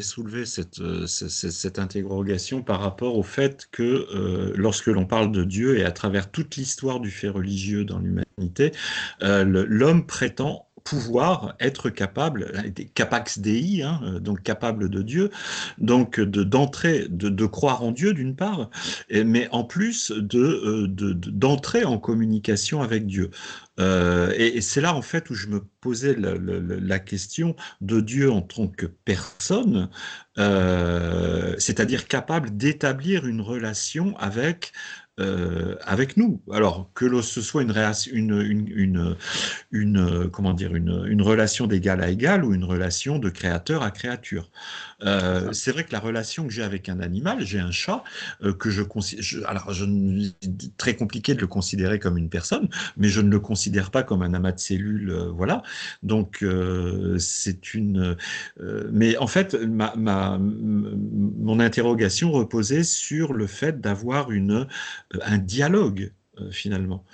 soulevé cette interrogation par rapport au fait que lorsque l'on parle de Dieu et à travers toute l'histoire du fait religieux dans l'humanité, l'homme prétend pouvoir être capable, capax Dei, hein, donc capable de Dieu, donc d'entrer, de croire en Dieu d'une part, mais en plus d'entrer en communication avec Dieu. Et c'est là en fait où je me posais la question de Dieu en tant que personne, c'est-à-dire capable d'établir une relation avec nous. Alors que ce soit une relation d'égal à égal ou une relation de créateur à créature. C'est vrai que la relation que j'ai avec un animal, j'ai un chat que je considère, alors très compliqué de le considérer comme une personne, mais je ne le considère pas comme un amas de cellules, voilà. Donc mais en fait, mon interrogation reposait sur le fait d'avoir un dialogue finalement.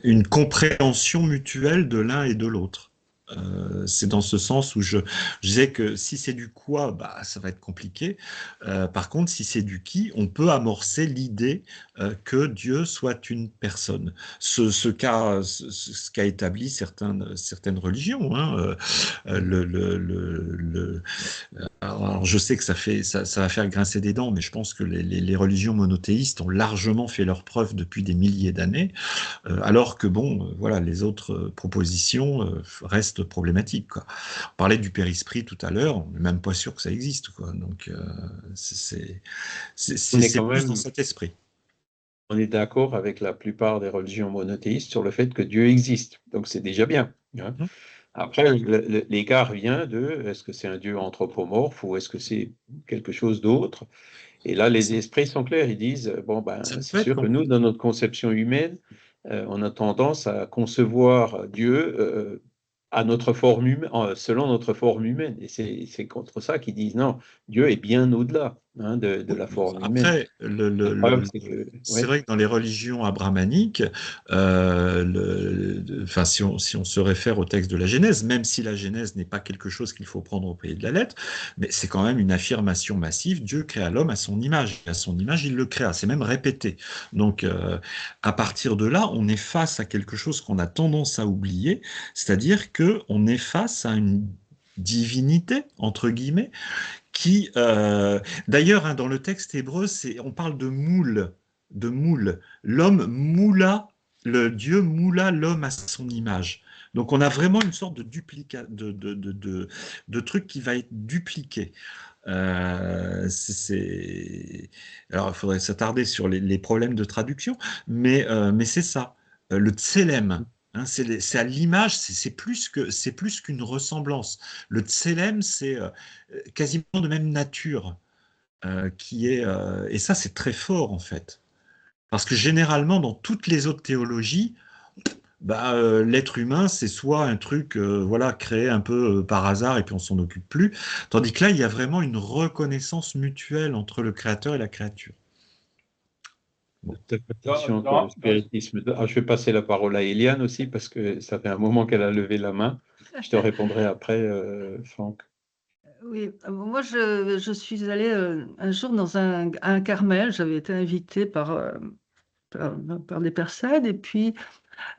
une compréhension mutuelle de l'un et de l'autre. C'est dans ce sens où je disais que si c'est du quoi, bah, ça va être compliqué. Par contre, si c'est du qui, on peut amorcer l'idée que Dieu soit une personne. Ce qu'a établi certaines religions. Hein, alors, je sais que ça va faire grincer des dents, mais je pense que les religions monothéistes ont largement fait leurs preuves depuis des milliers d'années. Alors que bon, voilà, les autres propositions restent problématiques, quoi. On parlait du périsprit tout à l'heure, on n'est même pas sûr que ça existe, quoi. Donc On est c'est quand plus dans même, cet esprit. on est d'accord avec la plupart des religions monothéistes sur le fait que Dieu existe. Donc c'est déjà bien, hein. Mhm. Après, l'écart vient de est-ce que c'est un Dieu anthropomorphe ou est-ce que c'est quelque chose d'autre? Et là, les esprits sont clairs. Ils disent, bon, Ça ben, c'est peut être sûr que nous, dans notre conception humaine, on a tendance à concevoir Dieu selon notre forme humaine. Et c'est contre ça qu'ils disent, non, Dieu est bien au-delà, hein, de la forme humaine. Après, La preuve, c'est que, c'est ouais, vrai que dans les religions abrahmaniques, enfin, si on se réfère au texte de la Genèse, même si la Genèse n'est pas quelque chose qu'il faut prendre au pied de la lettre, mais c'est quand même une affirmation massive. Dieu créa l'homme à son image. À son image, il le créa. C'est même répété. Donc, à partir de là, on est face à quelque chose qu'on a tendance à oublier, c'est-à-dire que on est face à une divinité, entre guillemets, qui, d'ailleurs, hein, dans le texte hébreu, on parle de moule, de moule. L'homme moula, le Dieu moula l'homme à son image. Donc, on a vraiment une sorte de de truc qui va être dupliqué. Alors, il faudrait s'attarder sur les problèmes de traduction, mais c'est ça. Le tselem, hein, c'est à l'image, c'est plus qu'une ressemblance. Le tselem, c'est quasiment de même nature, et ça, c'est très fort en fait. Parce que généralement, dans toutes les autres théologies, bah, l'être humain, c'est soit un truc voilà, créé un peu par hasard et puis on s'en occupe plus, tandis que là, il y a vraiment une reconnaissance mutuelle entre le créateur et la créature. Bon. l'interprétation que le spiritisme donne. Ah, je vais passer la parole à Eliane aussi, parce que ça fait un moment qu'elle a levé la main. Je te répondrai après, Franck. Oui, moi je suis allée un jour dans un Carmel, j'avais été invitée par des personnes, et puis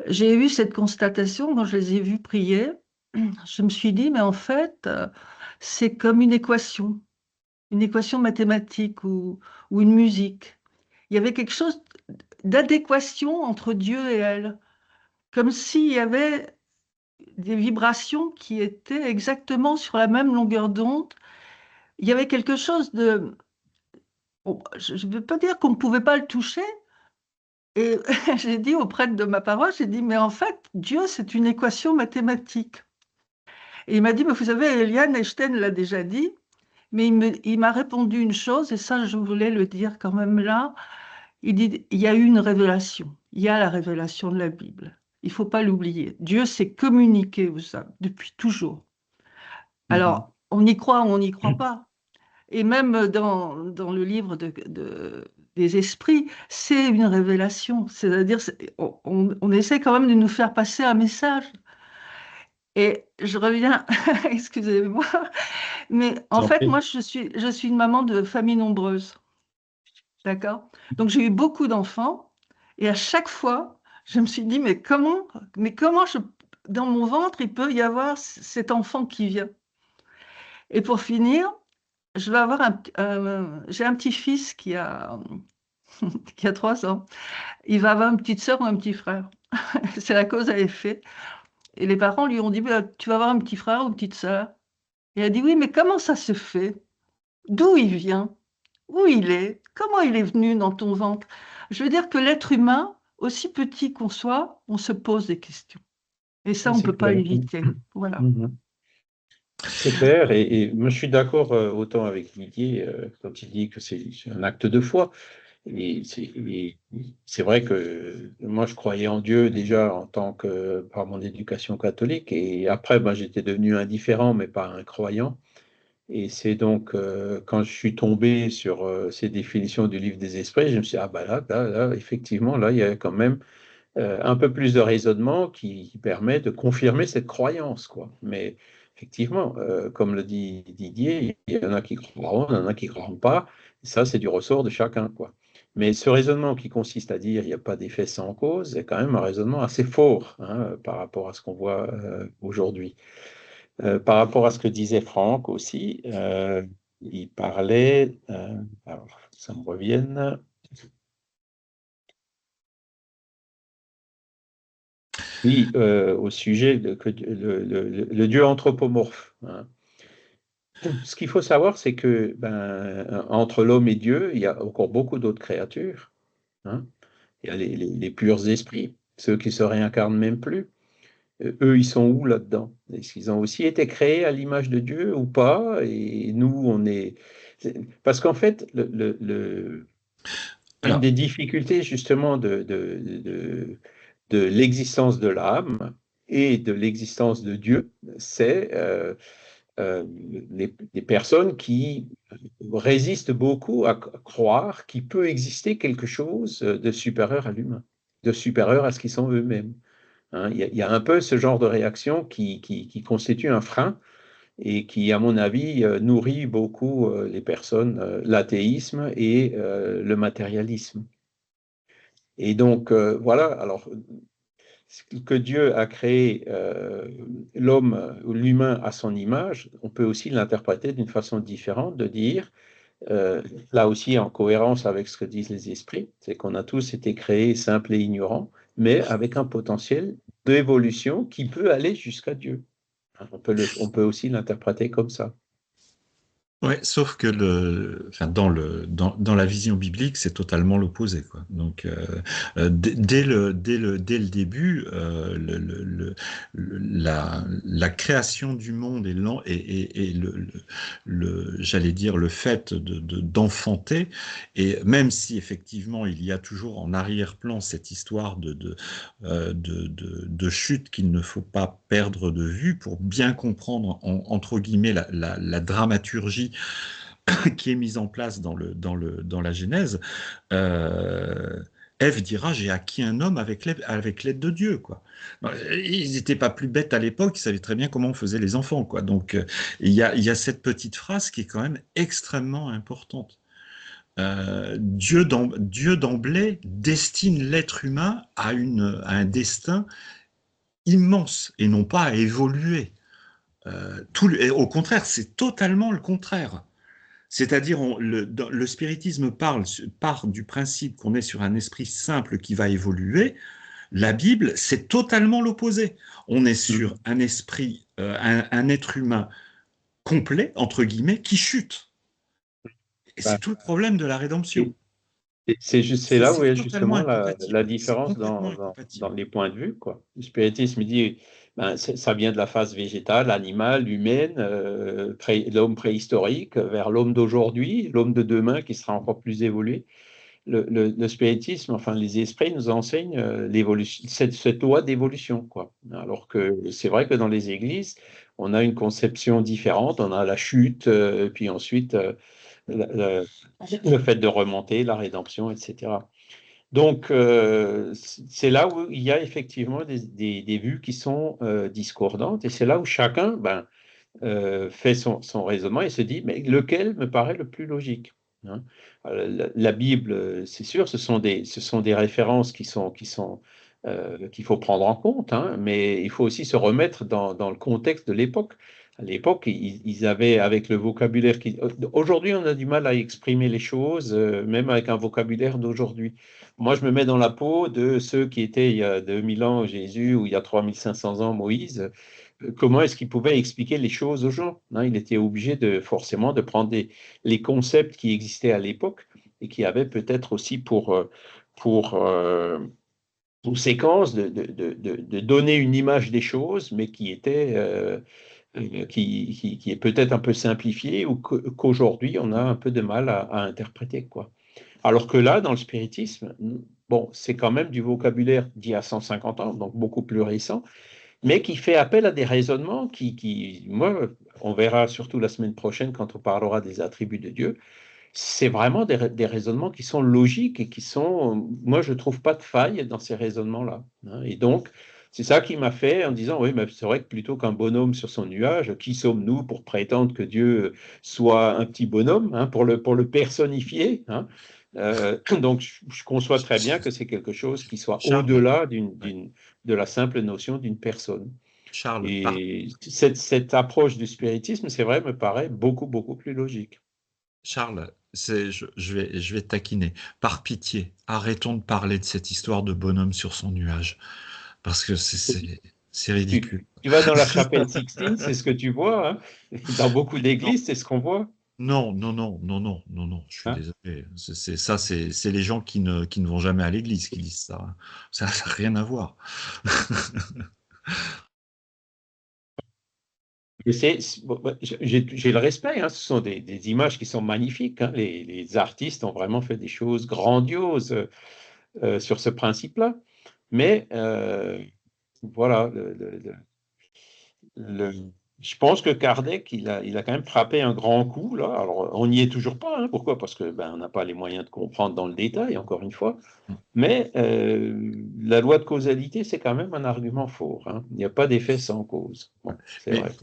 j'ai eu cette constatation quand je les ai vus prier. Je me suis dit, mais en fait, c'est comme une équation mathématique ou une musique. Il y avait quelque chose d'adéquation entre Dieu et elle, comme s'il y avait des vibrations qui étaient exactement sur la même longueur d'onde. Il y avait quelque chose de... bon, je ne veux pas dire qu'on ne pouvait pas le toucher. Et j'ai dit au prêtre de ma paroisse, j'ai dit, mais en fait, Dieu, c'est une équation mathématique. Et il m'a dit, mais vous savez, Eliane Einstein l'a déjà dit, mais il m'a répondu une chose, et ça, je voulais le dire quand même là. Il dit, il y a eu une révélation. Il y a la révélation de la Bible. Il ne faut pas l'oublier. Dieu s'est communiqué aux hommes depuis toujours. Alors, on y croit ou on n'y croit pas. Et même dans le livre des esprits, c'est une révélation. C'est-à-dire, on essaie quand même de nous faire passer un message. Et je reviens, excusez-moi, mais en J'en fait, prie. moi, je suis une maman de famille nombreuse. D'accord? Donc, j'ai eu beaucoup d'enfants. Et à chaque fois, je me suis dit, mais comment dans mon ventre, il peut y avoir cet enfant qui vient? Et pour finir, j'ai un petit-fils qui a 3 ans. Il va avoir une petite sœur ou un petit frère. C'est la cause à effet. Et les parents lui ont dit, bah, tu vas avoir un petit frère ou une petite sœur. Et elle a dit, oui, mais comment ça se fait? D'où il vient? Où il est? Comment il est venu dans ton ventre? Je veux dire que l'être humain, aussi petit qu'on soit, on se pose des questions. Et ça, on ne C'est peut pas clair. l'éviter. Voilà. Mhm. C'est clair, et moi je suis d'accord autant avec Didier quand il dit que c'est un acte de foi. Et c'est vrai que moi je croyais en Dieu déjà par mon éducation catholique, et après ben, j'étais devenu indifférent mais pas incroyant. Et c'est donc quand je suis tombé sur ces définitions du livre des esprits, je me suis dit, ah ben là, effectivement, là, il y a quand même un peu plus de raisonnement qui permet de confirmer cette croyance, quoi. Mais effectivement, comme le dit Didier, il y en a qui croiront, il y en a qui ne croiront pas. Ça, c'est du ressort de chacun, quoi. Mais ce raisonnement qui consiste à dire il n'y a pas d'effet sans cause est quand même un raisonnement assez fort, hein, par rapport à ce qu'on voit aujourd'hui. Par rapport à ce que disait Franck aussi, il parlait, alors ça me revienne, oui, au sujet de que le Dieu anthropomorphe, hein. Ce qu'il faut savoir, c'est que entre l'homme et Dieu, il y a encore beaucoup d'autres créatures, hein. Il y a les purs esprits, ceux qui se réincarnent même plus. Eux, ils sont où là-dedans? Est-ce qu'ils ont aussi été créés à l'image de Dieu ou pas? Et nous, on est... Parce qu'en fait, une Alors, des difficultés justement de l'existence de l'âme et de l'existence de Dieu, c'est les personnes qui résistent beaucoup à croire qu'il peut exister quelque chose de supérieur à l'humain, de supérieur à ce qu'ils sont eux-mêmes, hein. Il y a un peu ce genre de réaction qui constitue un frein et qui, à mon avis, nourrit beaucoup les personnes, l'athéisme et le matérialisme. Et donc, voilà, alors que Dieu a créé l'homme ou l'humain à son image, on peut aussi l'interpréter d'une façon différente, de dire, là aussi en cohérence avec ce que disent les esprits, c'est qu'on a tous été créés simples et ignorants, mais avec un potentiel d'évolution qui peut aller jusqu'à Dieu. On peut aussi l'interpréter comme ça. ouais, sauf que enfin, dans la vision biblique, c'est totalement l'opposé, quoi. Donc, dès le début, la création du monde et j'allais dire, le fait d'enfanter, et même si effectivement il y a toujours en arrière-plan cette histoire de chute qu'il ne faut pas perdre de vue pour bien comprendre, entre guillemets, la dramaturgie qui est mise en place dans la Genèse. Ève dira, j'ai acquis un homme avec l'aide de Dieu, quoi. Ils n'étaient pas plus bêtes à l'époque, ils savaient très bien comment on faisait les enfants, quoi. Donc, il y a cette petite phrase qui est quand même extrêmement importante. Dieu d'emblée destine l'être humain à un destin immense et non pas à évoluer. Au contraire, c'est totalement le contraire. C'est-à-dire, le spiritisme part du principe qu'on est sur un esprit simple qui va évoluer. La Bible, c'est totalement l'opposé. On est sur un esprit, un être humain complet, entre guillemets, qui chute. Et c'est Ben, tout le problème de la rédemption. c'est là où il y a Totalement justement la incompatible. C'est différence complètement dans incompatible. les points de vue, quoi. Le spiritisme dit ça vient de la phase végétale, animale, humaine, l'homme préhistorique vers l'homme d'aujourd'hui, l'homme de demain qui sera encore plus évolué. Le spiritisme, enfin les esprits nous enseignent l'évolution, cette loi d'évolution, quoi. Alors que c'est vrai que dans les églises, on a une conception différente, on a la chute, puis ensuite le, le fait de remonter, la rédemption, etc. Donc, c'est là où il y a effectivement des vues qui sont discordantes, et c'est là où chacun fait son raisonnement et se dit, mais lequel me paraît le plus logique, hein? La Bible, c'est sûr, ce sont des références qu'il faut prendre en compte, hein, mais il faut aussi se remettre dans le contexte de l'époque. À l'époque, ils avaient, avec le vocabulaire qui... Aujourd'hui, on a du mal à exprimer les choses, même avec un vocabulaire d'aujourd'hui. Moi, je me mets dans la peau de ceux qui étaient il y a 2000 ans, Jésus, ou il y a 3500 ans, Moïse. Comment est-ce qu'il pouvait expliquer les choses aux gens, hein? Il était obligé forcément de prendre les concepts qui existaient à l'époque et qui avaient peut-être aussi pour conséquence de donner une image des choses, mais qui était qui est peut-être un peu simplifiée ou qu'aujourd'hui on a un peu de mal à interpréter, quoi. Alors que là, dans le spiritisme, bon, c'est quand même du vocabulaire d'il y a 150 ans, donc beaucoup plus récent, mais qui fait appel à des raisonnements moi, on verra surtout la semaine prochaine quand on parlera des attributs de Dieu, c'est vraiment des raisonnements qui sont logiques et qui sont, moi je ne trouve pas de faille dans ces raisonnements-là. Hein. Et donc, c'est ça qui m'a fait en disant, oui, mais c'est vrai que plutôt qu'un bonhomme sur son nuage, qui sommes-nous pour prétendre que Dieu soit un petit bonhomme, hein, pour le personnifier, hein. Donc, je conçois très bien que c'est quelque chose qui soit Charles, au-delà ouais. de la simple notion d'une personne. Charles, Et cette approche du spiritisme, c'est vrai, me paraît beaucoup, beaucoup plus logique. Charles, je vais te taquiner. Par pitié, arrêtons de parler de cette histoire de bonhomme sur son nuage, parce que c'est Tu, ridicule. tu vas dans la chapelle Sixtine, c'est ce que tu vois, hein. Dans beaucoup Non, d'églises, c'est ce qu'on voit, non, non, non, non, non, non, non, je suis hein. désolé. C'est les gens qui ne vont jamais à l'église qui disent ça, hein. Ça n'a rien à voir. Et bon, j'ai le respect, hein. Ce sont des images qui sont magnifiques, hein. Les artistes ont vraiment fait des choses grandioses sur ce principe-là. Mais voilà, le- je pense que Kardec, il a quand même frappé un grand coup, là. Alors, on n'y est toujours pas, hein. Pourquoi? Parce que on n'a pas les moyens de comprendre dans le détail, encore une fois. Mais la loi de causalité, c'est quand même un argument fort, hein. Il n'y a pas d'effet sans cause. Bon, c'est Mais vrai.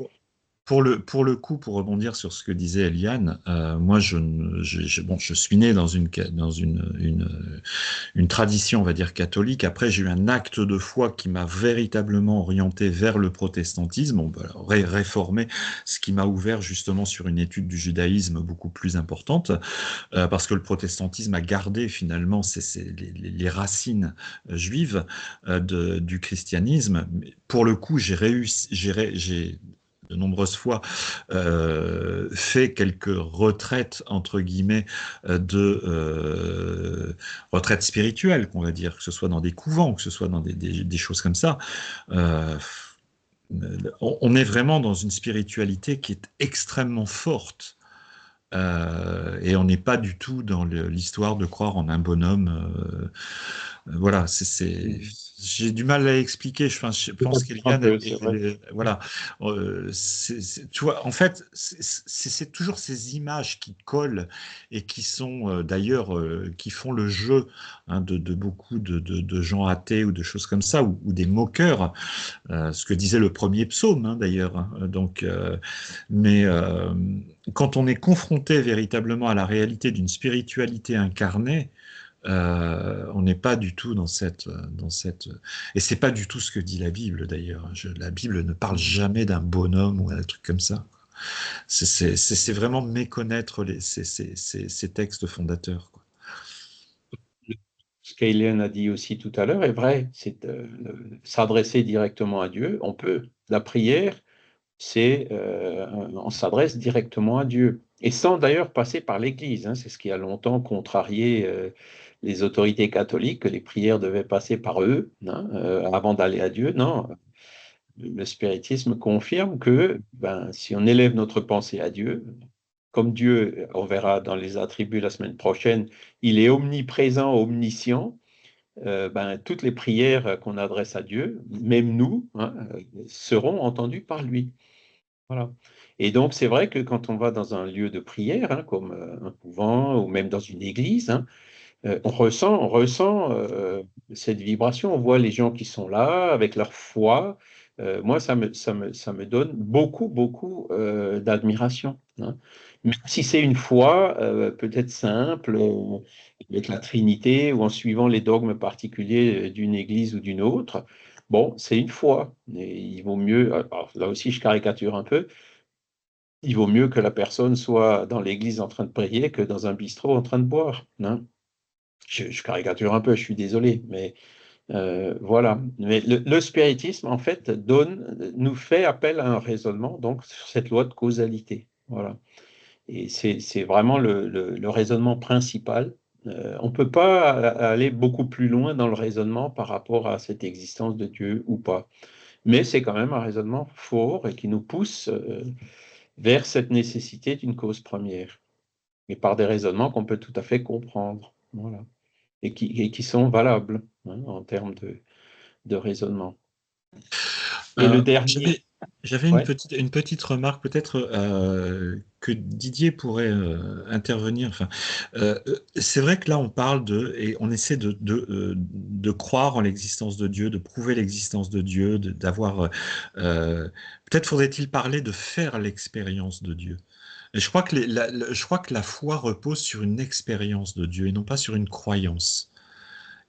pour le coup, pour rebondir sur ce que disait Eliane, moi, bon, je suis né dans une tradition, on va dire, catholique. Après, j'ai eu un acte de foi qui m'a véritablement orienté vers le protestantisme, bon, bah, réformé, ce qui m'a ouvert justement sur une étude du judaïsme beaucoup plus importante, parce que le protestantisme a gardé finalement les racines juives du christianisme. Pour le coup, j'ai réussi, j'ai de nombreuses fois fait quelques retraites entre guillemets retraites spirituelles, qu'on va dire, que ce soit dans des couvents, que ce soit dans des choses comme ça. Euh, on est vraiment dans une spiritualité qui est extrêmement forte. Et on n'est pas du tout dans l'histoire de croire en un bonhomme. Voilà, j'ai du mal à expliquer. Je pense Un qu'Eliane, peu, c'est vrai. voilà, tu vois, en fait, c'est toujours ces images qui collent et qui sont d'ailleurs qui font le jeu, hein, de beaucoup de gens athées ou de choses comme ça, ou des moqueurs. Ce que disait le premier psaume, hein, d'ailleurs. Hein. Donc, mais quand on est confronté véritablement à la réalité d'une spiritualité incarnée, on n'est pas du tout et c'est pas du tout ce que dit la Bible d'ailleurs. La Bible ne parle jamais d'un bonhomme ou un truc comme ça. C'est vraiment méconnaître ces textes fondateurs, quoi. Ce qu'Hélène a dit aussi tout à l'heure est vrai, c'est s'adresser directement à Dieu. On peut. La prière, c'est on s'adresse directement à Dieu. Et sans d'ailleurs passer par l'Église, hein. C'est ce qui a longtemps contrarié les autorités catholiques, que les prières devaient passer par eux, hein, avant d'aller à Dieu. Non, le spiritisme confirme que si on élève notre pensée à Dieu, comme Dieu, on verra dans les attributs la semaine prochaine, il est omniprésent, omniscient. Toutes les prières qu'on adresse à Dieu, même nous, hein, seront entendues par lui. Voilà. Et donc, c'est vrai que quand on va dans un lieu de prière, hein, comme un couvent ou même dans une église, hein, on ressent cette vibration. On voit les gens qui sont là avec leur foi. Moi, ça me donne beaucoup, beaucoup d'admiration, hein. Même si c'est une foi peut-être simple, avec la Trinité ou en suivant les dogmes particuliers d'une église ou d'une autre, bon, c'est une foi. Et il vaut mieux, alors là aussi je caricature un peu, il vaut mieux que la personne soit dans l'église en train de prier que dans un bistrot en train de boire, hein. Je caricature un peu, je suis désolé, mais voilà. Mais le spiritisme, en fait, nous fait appel à un raisonnement, donc sur cette loi de causalité. Voilà. Et c'est vraiment le raisonnement principal. On ne peut pas aller beaucoup plus loin dans le raisonnement par rapport à cette existence de Dieu ou pas. Mais c'est quand même un raisonnement fort et qui nous pousse vers cette nécessité d'une cause première. Et par des raisonnements qu'on peut tout à fait comprendre. Voilà. Et qui sont valables, hein, en termes de raisonnement. Et le dernier, J'avais Ouais. une petite remarque, peut-être que Didier pourrait intervenir. Enfin, c'est vrai que là, on parle et on essaie de croire en l'existence de Dieu, de prouver l'existence de Dieu, d'avoir. Peut-être faudrait-il parler de faire l'expérience de Dieu. Et je crois que je crois que la foi repose sur une expérience de Dieu et non pas sur une croyance.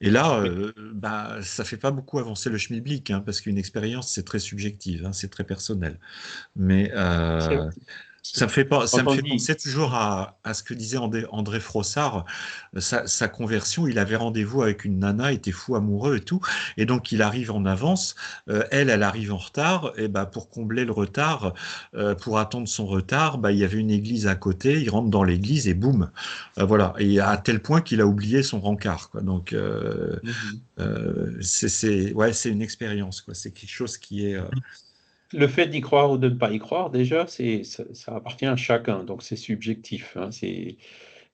Et là, Oui. bah, ça fait pas beaucoup avancer le schmilblick, hein, parce qu'une expérience, c'est très subjectif, hein, c'est très personnel. Mais C'est- ça Quand me on fait dit, penser toujours à ce que disait André Frossard. Sa conversion, il avait rendez-vous avec une nana, était fou amoureux et tout. Et donc, il arrive en avance. Elle arrive en retard. Et bah, pour combler le retard, pour attendre son retard, bah, il y avait une église à côté. Il rentre dans l'église et boum. Voilà. Et à tel point qu'il a oublié son rencard, quoi. Donc, Mhm. ouais, c'est une expérience, quoi. C'est quelque chose qui est. Le fait d'y croire ou de ne pas y croire, déjà, ça appartient à chacun, donc c'est subjectif, hein,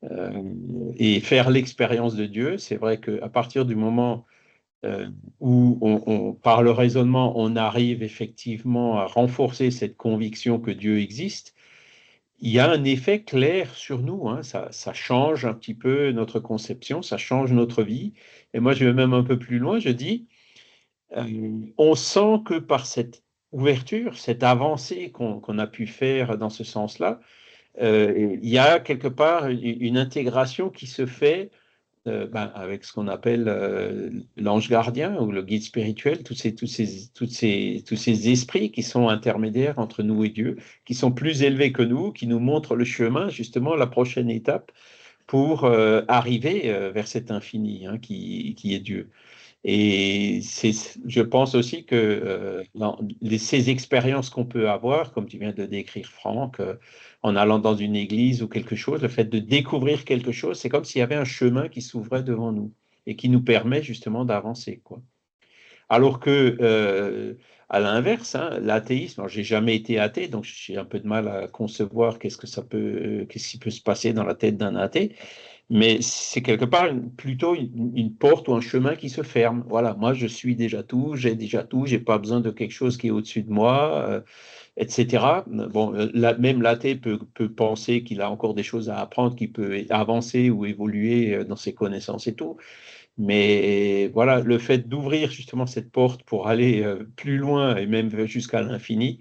euh, et faire l'expérience de Dieu, c'est vrai qu'à partir du moment euh, où par le raisonnement, on arrive effectivement à renforcer cette conviction que Dieu existe, il y a un effet clair sur nous, hein, ça change un petit peu notre conception, ça change notre vie. Et moi, je vais même un peu plus loin, je dis, on sent que par cette ouverture, cette avancée qu'on a pu faire dans ce sens-là, il y a quelque part une intégration qui se fait avec ce qu'on appelle l'ange gardien ou le guide spirituel, tous ces esprits qui sont intermédiaires entre nous et Dieu, qui sont plus élevés que nous, qui nous montrent le chemin, justement, la prochaine étape pour arriver vers cet infini, hein, qui est Dieu. Et je pense aussi que ces expériences qu'on peut avoir, comme tu viens de décrire, Franck, en allant dans une église ou quelque chose, le fait de découvrir quelque chose, c'est comme s'il y avait un chemin qui s'ouvrait devant nous et qui nous permet justement d'avancer, quoi. Alors que, à l'inverse, hein, l'athéisme, j'ai jamais été athée, donc j'ai un peu de mal à concevoir qu'est-ce qui peut se passer dans la tête d'un athée. Mais c'est quelque part plutôt une porte ou un chemin qui se ferme. Voilà, moi je suis déjà tout, j'ai déjà tout, j'ai pas besoin de quelque chose qui est au-dessus de moi, etc. Bon, même l'athée peut penser qu'il a encore des choses à apprendre, qu'il peut avancer ou évoluer dans ses connaissances et tout. Mais voilà, le fait d'ouvrir justement cette porte pour aller plus loin et même jusqu'à l'infini,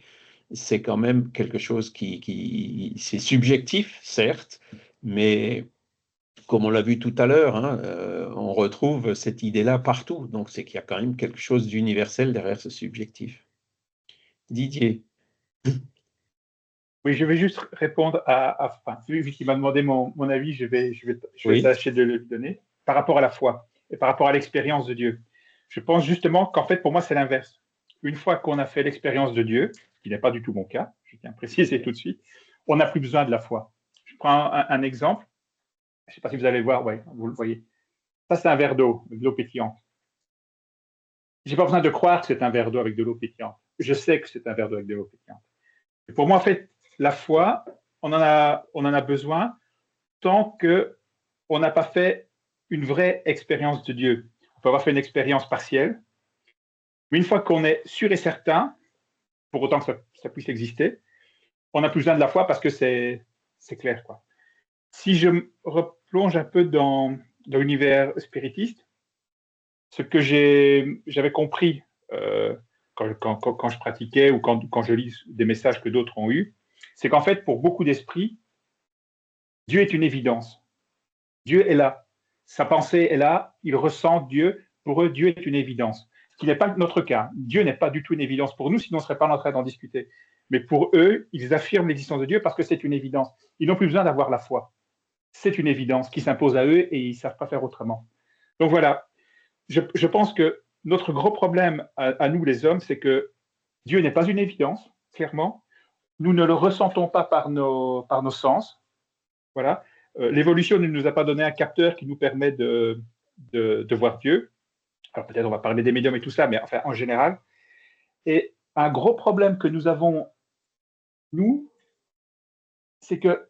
c'est quand même quelque chose c'est subjectif, certes, mais comme on l'a vu tout à l'heure, hein, on retrouve cette idée-là partout. Donc, c'est qu'il y a quand même quelque chose d'universel derrière ce subjectif. Didier. Oui, je vais juste répondre enfin, vu qu'il m'a demandé mon avis, je vais Oui. tâcher de le donner par rapport à la foi et par rapport à l'expérience de Dieu. Je pense justement qu'en fait, pour moi, c'est l'inverse. Une fois qu'on a fait l'expérience de Dieu, ce qui n'est pas du tout mon cas, je tiens à préciser tout de suite, on n'a plus besoin de la foi. Je prends un exemple. Je ne sais pas si vous allez le voir, ouais, vous le voyez. Ça, c'est un verre d'eau, de l'eau pétillante. Je n'ai pas besoin de croire que c'est un verre d'eau avec de l'eau pétillante. Je sais que c'est un verre d'eau avec de l'eau pétillante. Et pour moi, en fait, la foi, on en a besoin tant qu'on n'a pas fait une vraie expérience de Dieu. On peut avoir fait une expérience partielle, mais une fois qu'on est sûr et certain, pour autant que ça puisse exister, on n'a plus besoin de la foi parce que c'est clair, quoi. Si je me replonge un peu dans l'univers spiritiste, ce que j'avais compris quand je pratiquais ou quand je lis des messages que d'autres ont eus, c'est qu'en fait, pour beaucoup d'esprits, Dieu est une évidence. Dieu est là. Sa pensée est là. Ils ressentent Dieu. Pour eux, Dieu est une évidence. Ce qui n'est pas notre cas. Dieu n'est pas du tout une évidence pour nous, sinon on ne serait pas en train d'en discuter. Mais pour eux, ils affirment l'existence de Dieu parce que c'est une évidence. Ils n'ont plus besoin d'avoir la foi. C'est une évidence qui s'impose à eux et ils ne savent pas faire autrement. Donc voilà, je pense que notre gros problème à nous les hommes, c'est que Dieu n'est pas une évidence, clairement. Nous ne le ressentons pas par nos sens. Voilà. L'évolution ne nous a pas donné un capteur qui nous permet de voir Dieu. Alors peut-être on va parler des médiums et tout ça, mais enfin en général. Et un gros problème que nous avons, nous, c'est que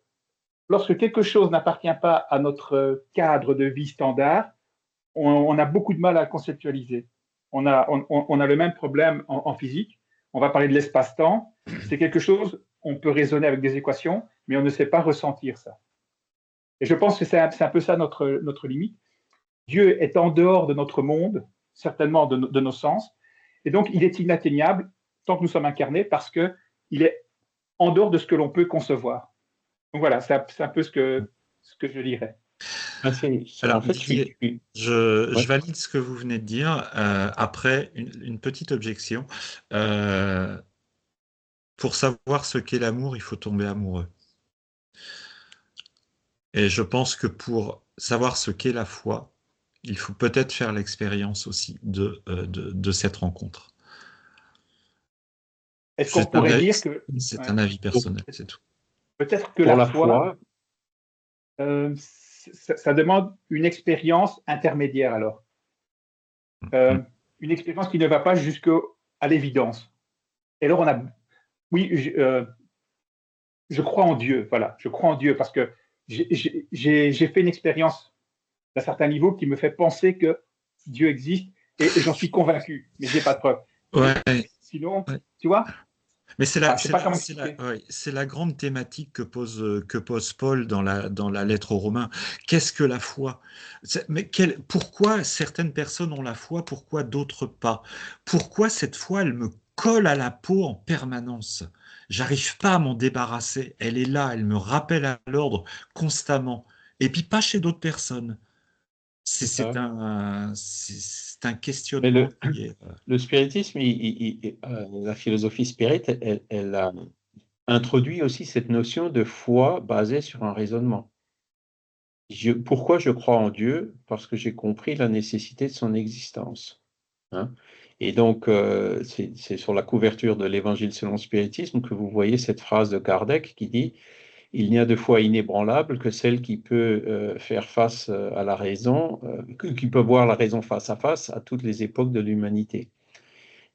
lorsque quelque chose n'appartient pas à notre cadre de vie standard, on a beaucoup de mal à le conceptualiser. On a le même problème en physique. on va parler de l'espace-temps, c'est quelque chose, on peut raisonner avec des équations, mais on ne sait pas ressentir ça. Et je pense que c'est un peu ça notre limite. Dieu est en dehors de notre monde, certainement de nos sens, et donc il est inatteignable tant que nous sommes incarnés parce qu'il est en dehors de ce que l'on peut concevoir. Donc voilà, c'est un peu ce que je dirais. Alors, En fait, Didier, je valide ce que vous venez de dire. Après, une petite objection. Pour savoir ce qu'est l'amour, il faut tomber amoureux. Et je pense que pour savoir ce qu'est la foi, il faut peut-être faire l'expérience aussi de cette rencontre. Est-ce qu'on pourrait dire que... C'est un avis personnel, c'est tout. Peut-être que pour la la foi, ça demande une expérience intermédiaire alors. Une expérience qui ne va pas jusqu'à l'évidence. Et alors oui, je crois en Dieu, voilà, je crois en Dieu parce que j'ai fait une expérience d'un certain niveau qui me fait penser que Dieu existe et j'en suis convaincu, mais j'ai pas de preuve. Ouais. Sinon, Ouais. tu vois. Mais c'est C'est la grande thématique que pose Paul dans la lettre aux Romains. Qu'est-ce que la foi? Pourquoi certaines personnes ont la foi, pourquoi d'autres pas? Pourquoi cette foi, elle me colle à la peau en permanence? J'arrive pas à m'en débarrasser. Elle est là, elle me rappelle à l'ordre constamment. Et puis pas chez d'autres personnes. C'est un Mais questionnement qui est... le spiritisme, la philosophie spirit, elle a introduit aussi cette notion de foi basée sur un raisonnement. Pourquoi je crois en Dieu? Parce que j'ai compris la nécessité de son existence. Hein. Et donc, c'est sur la couverture de l'Évangile selon le spiritisme que vous voyez cette phrase de Kardec qui dit « Il n'y a de foi inébranlable que celle qui peut faire face à la raison, qui peut voir la raison face à toutes les époques de l'humanité. »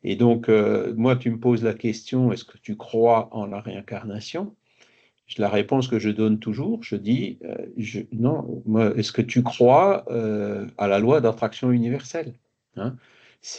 Et donc, moi, tu me poses la question, est-ce que tu crois en la réincarnation? La réponse que je donne toujours, je dis, non, est-ce que tu crois à la loi d'attraction universelle? Hein?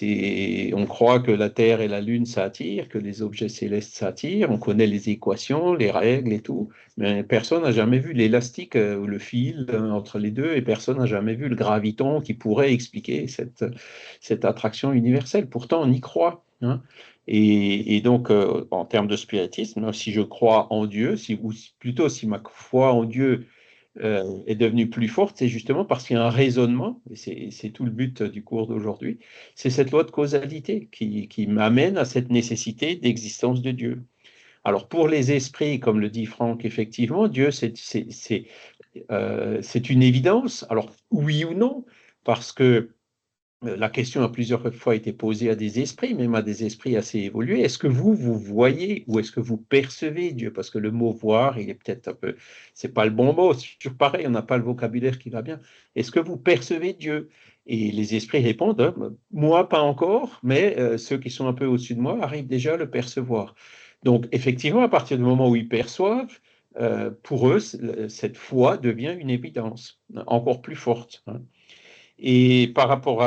On croit que la Terre et la Lune s'attirent, que les objets célestes s'attirent, on connaît les équations, les règles et tout, mais personne n'a jamais vu l'élastique ou le fil entre les deux, et personne n'a jamais vu le graviton qui pourrait expliquer cette attraction universelle. Pourtant, on y croit. Hein? Et donc, en termes de spiritisme, si je crois en Dieu, ou plutôt si ma foi en Dieu est devenue plus forte, c'est justement parce qu'il y a un raisonnement, et c'est tout le but du cours d'aujourd'hui, c'est cette loi de causalité qui m'amène à cette nécessité d'existence de Dieu. Alors pour les esprits, comme le dit Franck, effectivement, Dieu, c'est une évidence. Alors oui ou non, parce que la question a plusieurs fois été posée à des esprits, même à des esprits assez évolués. Est-ce que vous voyez ou est-ce que vous percevez Dieu? Parce que le mot voir, il est peut-être un peu, c'est pas le bon mot, c'est toujours pareil, on n'a pas le vocabulaire qui va bien. Est-ce que vous percevez Dieu? Et les esprits répondent, moi pas encore, mais ceux qui sont un peu au-dessus de moi arrivent déjà à le percevoir. Donc effectivement, à partir du moment où ils perçoivent, pour eux, cette foi devient une évidence encore plus forte. Hein. Et par rapport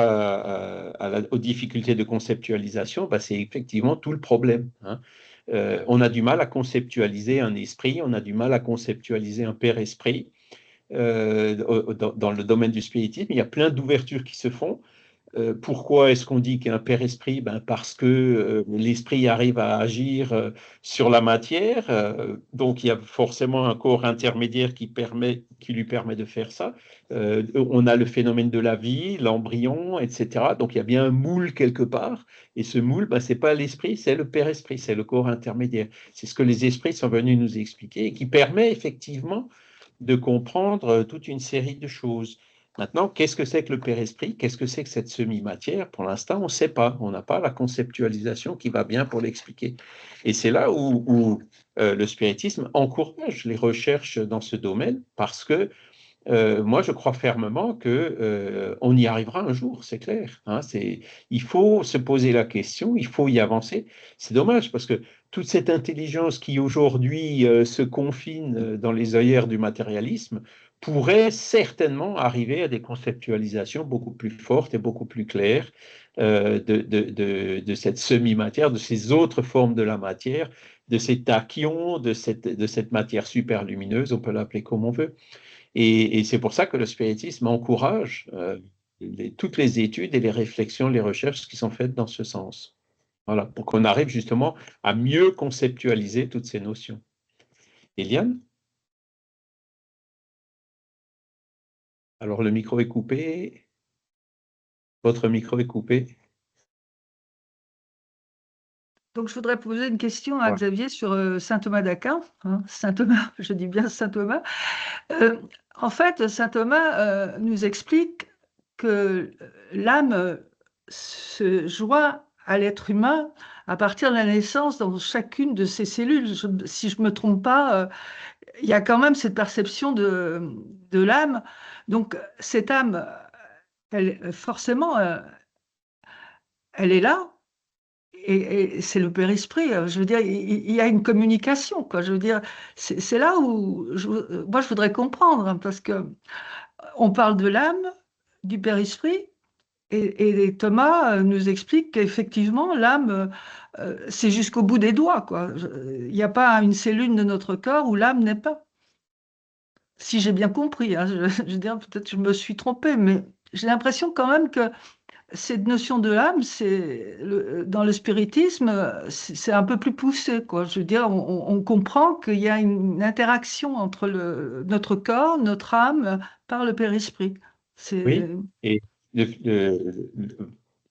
aux difficultés de conceptualisation, bah, c'est effectivement tout le problème. Hein. On a du mal à conceptualiser un esprit, on a du mal à conceptualiser un père-esprit. Dans le domaine du spiritisme, il y a plein d'ouvertures qui se font. Pourquoi est-ce qu'on dit qu'il y a un père-esprit? Ben parce que l'esprit arrive à agir sur la matière, donc il y a forcément un corps intermédiaire qui lui permet de faire ça. On a le phénomène de la vie, l'embryon, etc. Donc il y a bien un moule quelque part, et ce moule, ben, ce n'est pas l'esprit, c'est le père-esprit, c'est le corps intermédiaire. C'est ce que les esprits sont venus nous expliquer et qui permet effectivement de comprendre toute une série de choses. Maintenant, qu'est-ce que c'est que le père-esprit? Qu'est-ce que c'est que cette semi-matière? Pour l'instant, on ne sait pas. On n'a pas la conceptualisation qui va bien pour l'expliquer. Et c'est là où le spiritisme encourage les recherches dans ce domaine parce que moi, je crois fermement que on y arrivera un jour, c'est clair. Hein, il faut se poser la question, il faut y avancer. C'est dommage parce que toute cette intelligence qui aujourd'hui se confine dans les œillères du matérialisme pourrait certainement arriver à des conceptualisations beaucoup plus fortes et beaucoup plus claires de cette semi-matière, de ces autres formes de la matière, de ces tachyons, de cette matière super lumineuse, on peut l'appeler comme on veut. Et c'est pour ça que le spiritisme encourage toutes les études et les réflexions, les recherches qui sont faites dans ce sens. Voilà, pour qu'on arrive justement à mieux conceptualiser toutes ces notions. Eliane? Alors le micro est coupé. Votre micro est coupé. Donc, je voudrais poser une question à Ouais. Xavier sur saint Thomas d'Aquin. Hein, saint Thomas, je dis bien saint Thomas. En fait, saint Thomas nous explique que l'âme se joint à l'être humain à partir de la naissance dans chacune de ses cellules. Si je ne me trompe pas, il y a quand même cette perception de l'âme. Donc, cette âme, forcément, elle est là. Et c'est le Père-Esprit. Je veux dire, il y a une communication, quoi. Je veux dire, c'est là où moi je voudrais comprendre, hein, parce que on parle de l'âme, du Père-Esprit, et Thomas nous explique qu'effectivement l'âme, c'est jusqu'au bout des doigts, quoi. Il n'y a pas une cellule de notre corps où l'âme n'est pas. Si j'ai bien compris, hein, je veux dire, peut-être que je me suis trompée, mais j'ai l'impression quand même que cette notion de l'âme, dans le spiritisme, c'est un peu plus poussé, quoi. Je veux dire, on comprend qu'il y a une interaction entre notre corps, notre âme, par le Père-Esprit. Oui, et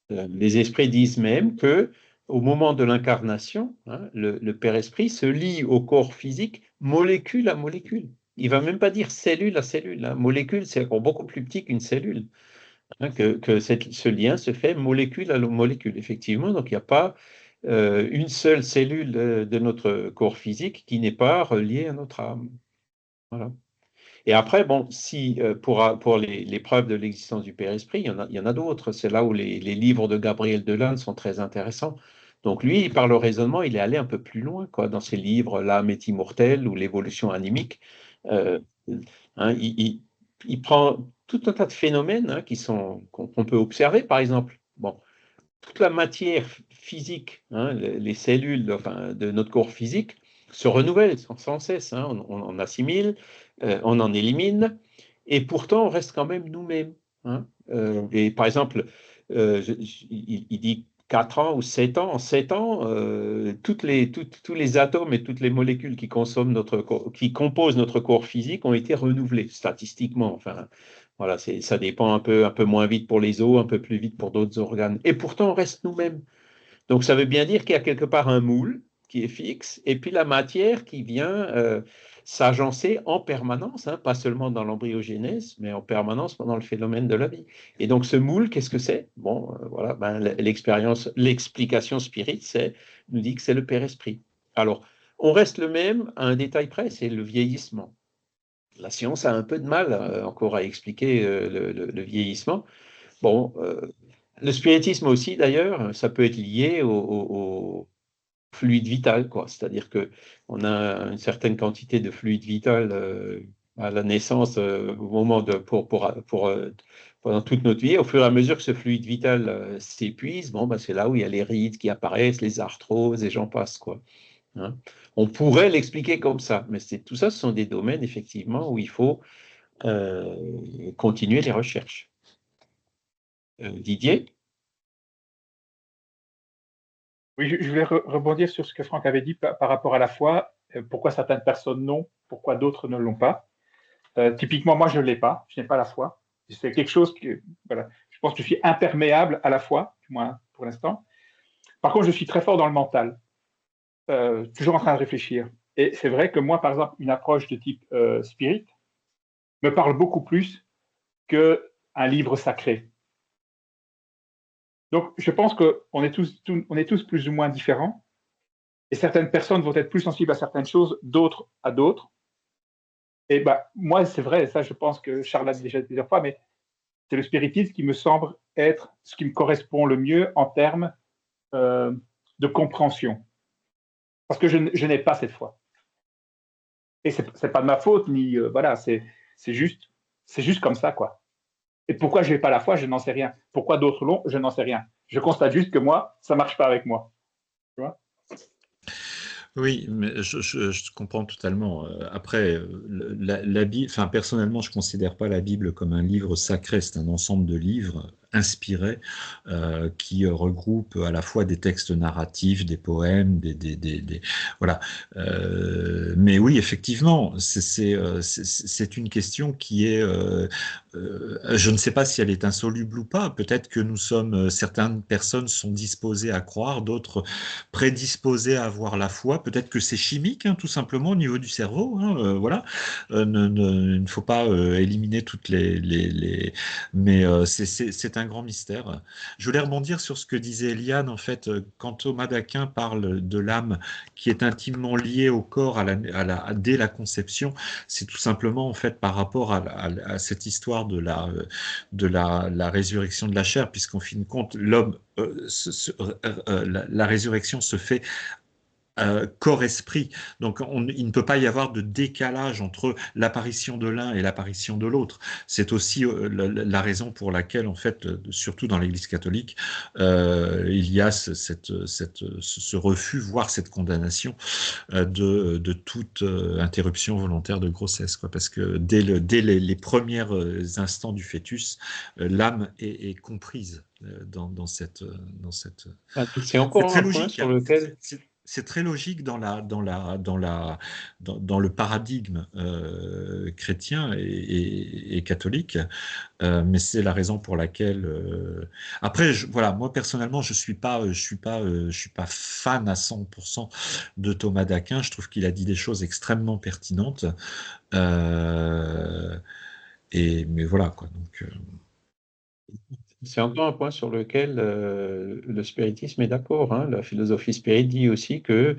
les esprits disent même que au moment de l'incarnation, hein, le Père-Esprit se lie au corps physique molécule à molécule. Il va même pas dire cellule à cellule. Hein. Molécule, c'est encore beaucoup plus petit qu'une cellule. Hein, que ce lien se fait molécule à molécule, effectivement. Donc, il n'y a pas une seule cellule de notre corps physique qui n'est pas reliée à notre âme. Voilà. Et après, bon, si pour les preuves de l'existence du Père-Esprit, il y en a d'autres. C'est là où les livres de Gabriel Delanne sont très intéressants. Donc lui, par le raisonnement, il est allé un peu plus loin, quoi, dans ses livres L'âme est immortelle ou L'évolution animique. Euh, hein, il prend tout un tas de phénomènes hein, qu'on peut observer, par exemple. Bon, toute la matière physique, hein, les cellules enfin, de notre corps physique, se renouvellent sans cesse. Hein. On assimile, on en élimine, et pourtant on reste quand même nous-mêmes. Hein. Et par exemple, il dit 4 ans ou 7 ans, en 7 ans, tous les atomes et toutes les molécules qui composent notre corps physique ont été renouvelés statistiquement. Enfin, voilà, ça dépend un peu moins vite pour les os, un peu plus vite pour d'autres organes. Et pourtant, on reste nous-mêmes. Donc, ça veut bien dire qu'il y a quelque part un moule qui est fixe, et puis la matière qui vient s'agencer en permanence, hein, pas seulement dans l'embryogénèse, mais en permanence pendant le phénomène de la vie. Et donc, ce moule, qu'est-ce que c'est? Bon, voilà, ben, l'explication spirit, nous dit que c'est le Père-Esprit. Alors, on reste le même à un détail près, c'est le vieillissement. La science a un peu de mal encore à expliquer le vieillissement. Bon, le spiritisme aussi, d'ailleurs, ça peut être lié au fluide vital, quoi. C'est-à-dire que on a une certaine quantité de fluide vital à la naissance, au moment pendant toute notre vie. Au fur et à mesure que ce fluide vital s'épuise, bon, bah, c'est là où il y a les rides qui apparaissent, les arthroses, et j'en passe, quoi. Hein. On pourrait l'expliquer comme ça, mais tout ça, ce sont des domaines, effectivement, où il faut continuer les recherches. Didier? Oui, je voulais rebondir sur ce que Franck avait dit par rapport à la foi. Pourquoi certaines personnes l'ont, pourquoi d'autres ne l'ont pas. Typiquement, moi, je ne l'ai pas. Je n'ai pas la foi. C'est quelque chose que, voilà, je pense que je suis imperméable à la foi, du moins pour l'instant. Par contre, je suis très fort dans le mental, toujours en train de réfléchir. Et c'est vrai que moi, par exemple, une approche de type spirit me parle beaucoup plus qu'un livre sacré. Donc, je pense qu'on est tous plus ou moins différents. Et certaines personnes vont être plus sensibles à certaines choses, d'autres à d'autres. Et bah, moi, c'est vrai, ça, je pense que Charles l'a déjà dit plusieurs fois, mais c'est le spiritisme qui me semble être ce qui me correspond le mieux en termes euh, de compréhension. Parce que je n'ai pas cette foi. Et c'est pas de ma faute, ni voilà, c'est juste, c'est juste comme ça, quoi. Et pourquoi je n'ai pas la foi, je n'en sais rien. Pourquoi d'autres l'ont, je n'en sais rien. Je constate juste que moi, ça marche pas avec moi. Tu vois. Oui, mais je comprends totalement. Après, la Bible, enfin, personnellement, je considère pas la Bible comme un livre sacré. C'est un ensemble de livres inspirés qui regroupent à la fois des textes narratifs, des poèmes, voilà. Mais oui, effectivement, c'est une question qui est, je ne sais pas si elle est insoluble ou pas. Peut-être que nous sommes, certaines personnes sont disposées à croire, d'autres prédisposés à avoir la foi. Peut-être que c'est chimique, hein, tout simplement, au niveau du cerveau. Hein, voilà. Il ne faut pas éliminer toutes mais c'est un grand mystère. Je voulais rebondir sur ce que disait Eliane. En fait, quand Thomas d'Aquin parle de l'âme qui est intimement liée au corps dès la conception, c'est tout simplement en fait par rapport à cette histoire la résurrection de la chair, puisqu'en fin de compte, l'homme la résurrection se fait corps-esprit. Donc, il ne peut pas y avoir de décalage entre l'apparition de l'un et l'apparition de l'autre. C'est aussi la raison pour laquelle, en fait, surtout dans l'Église catholique, il y a ce refus, voire cette condamnation de toute interruption volontaire de grossesse, quoi, parce que dès les premiers instants du fœtus, l'âme est comprise C'est c'est encore très un point logique, sur hein. lequel C'est très logique dans le paradigme chrétien et catholique, mais c'est la raison pour laquelle. Après, voilà, moi personnellement, je suis pas fan à 100% de Thomas d'Aquin. Je trouve qu'il a dit des choses extrêmement pertinentes. Euh, mais voilà quoi. Donc, c'est encore un point sur lequel le spiritisme est d'accord. Hein. La philosophie spirit dit aussi que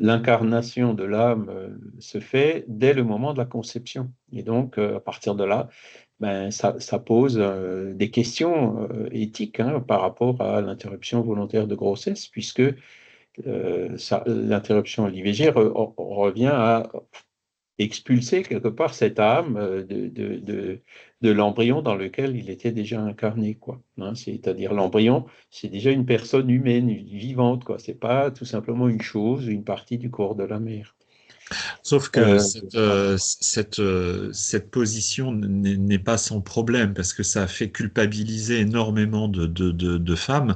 l'incarnation de l'âme se fait dès le moment de la conception. Et donc, à partir de là, ben, ça pose des questions éthiques hein, par rapport à l'interruption volontaire de grossesse, puisque l'interruption à l'IVG revient à expulser quelque part cette âme de l'embryon dans lequel il était déjà incarné, quoi. Hein, c'est-à-dire l'embryon, c'est déjà une personne humaine, vivante, quoi. C'est pas tout simplement une chose, une partie du corps de la mère. sauf que Euh, cette position n'est pas sans problème parce que ça a fait culpabiliser énormément de femmes.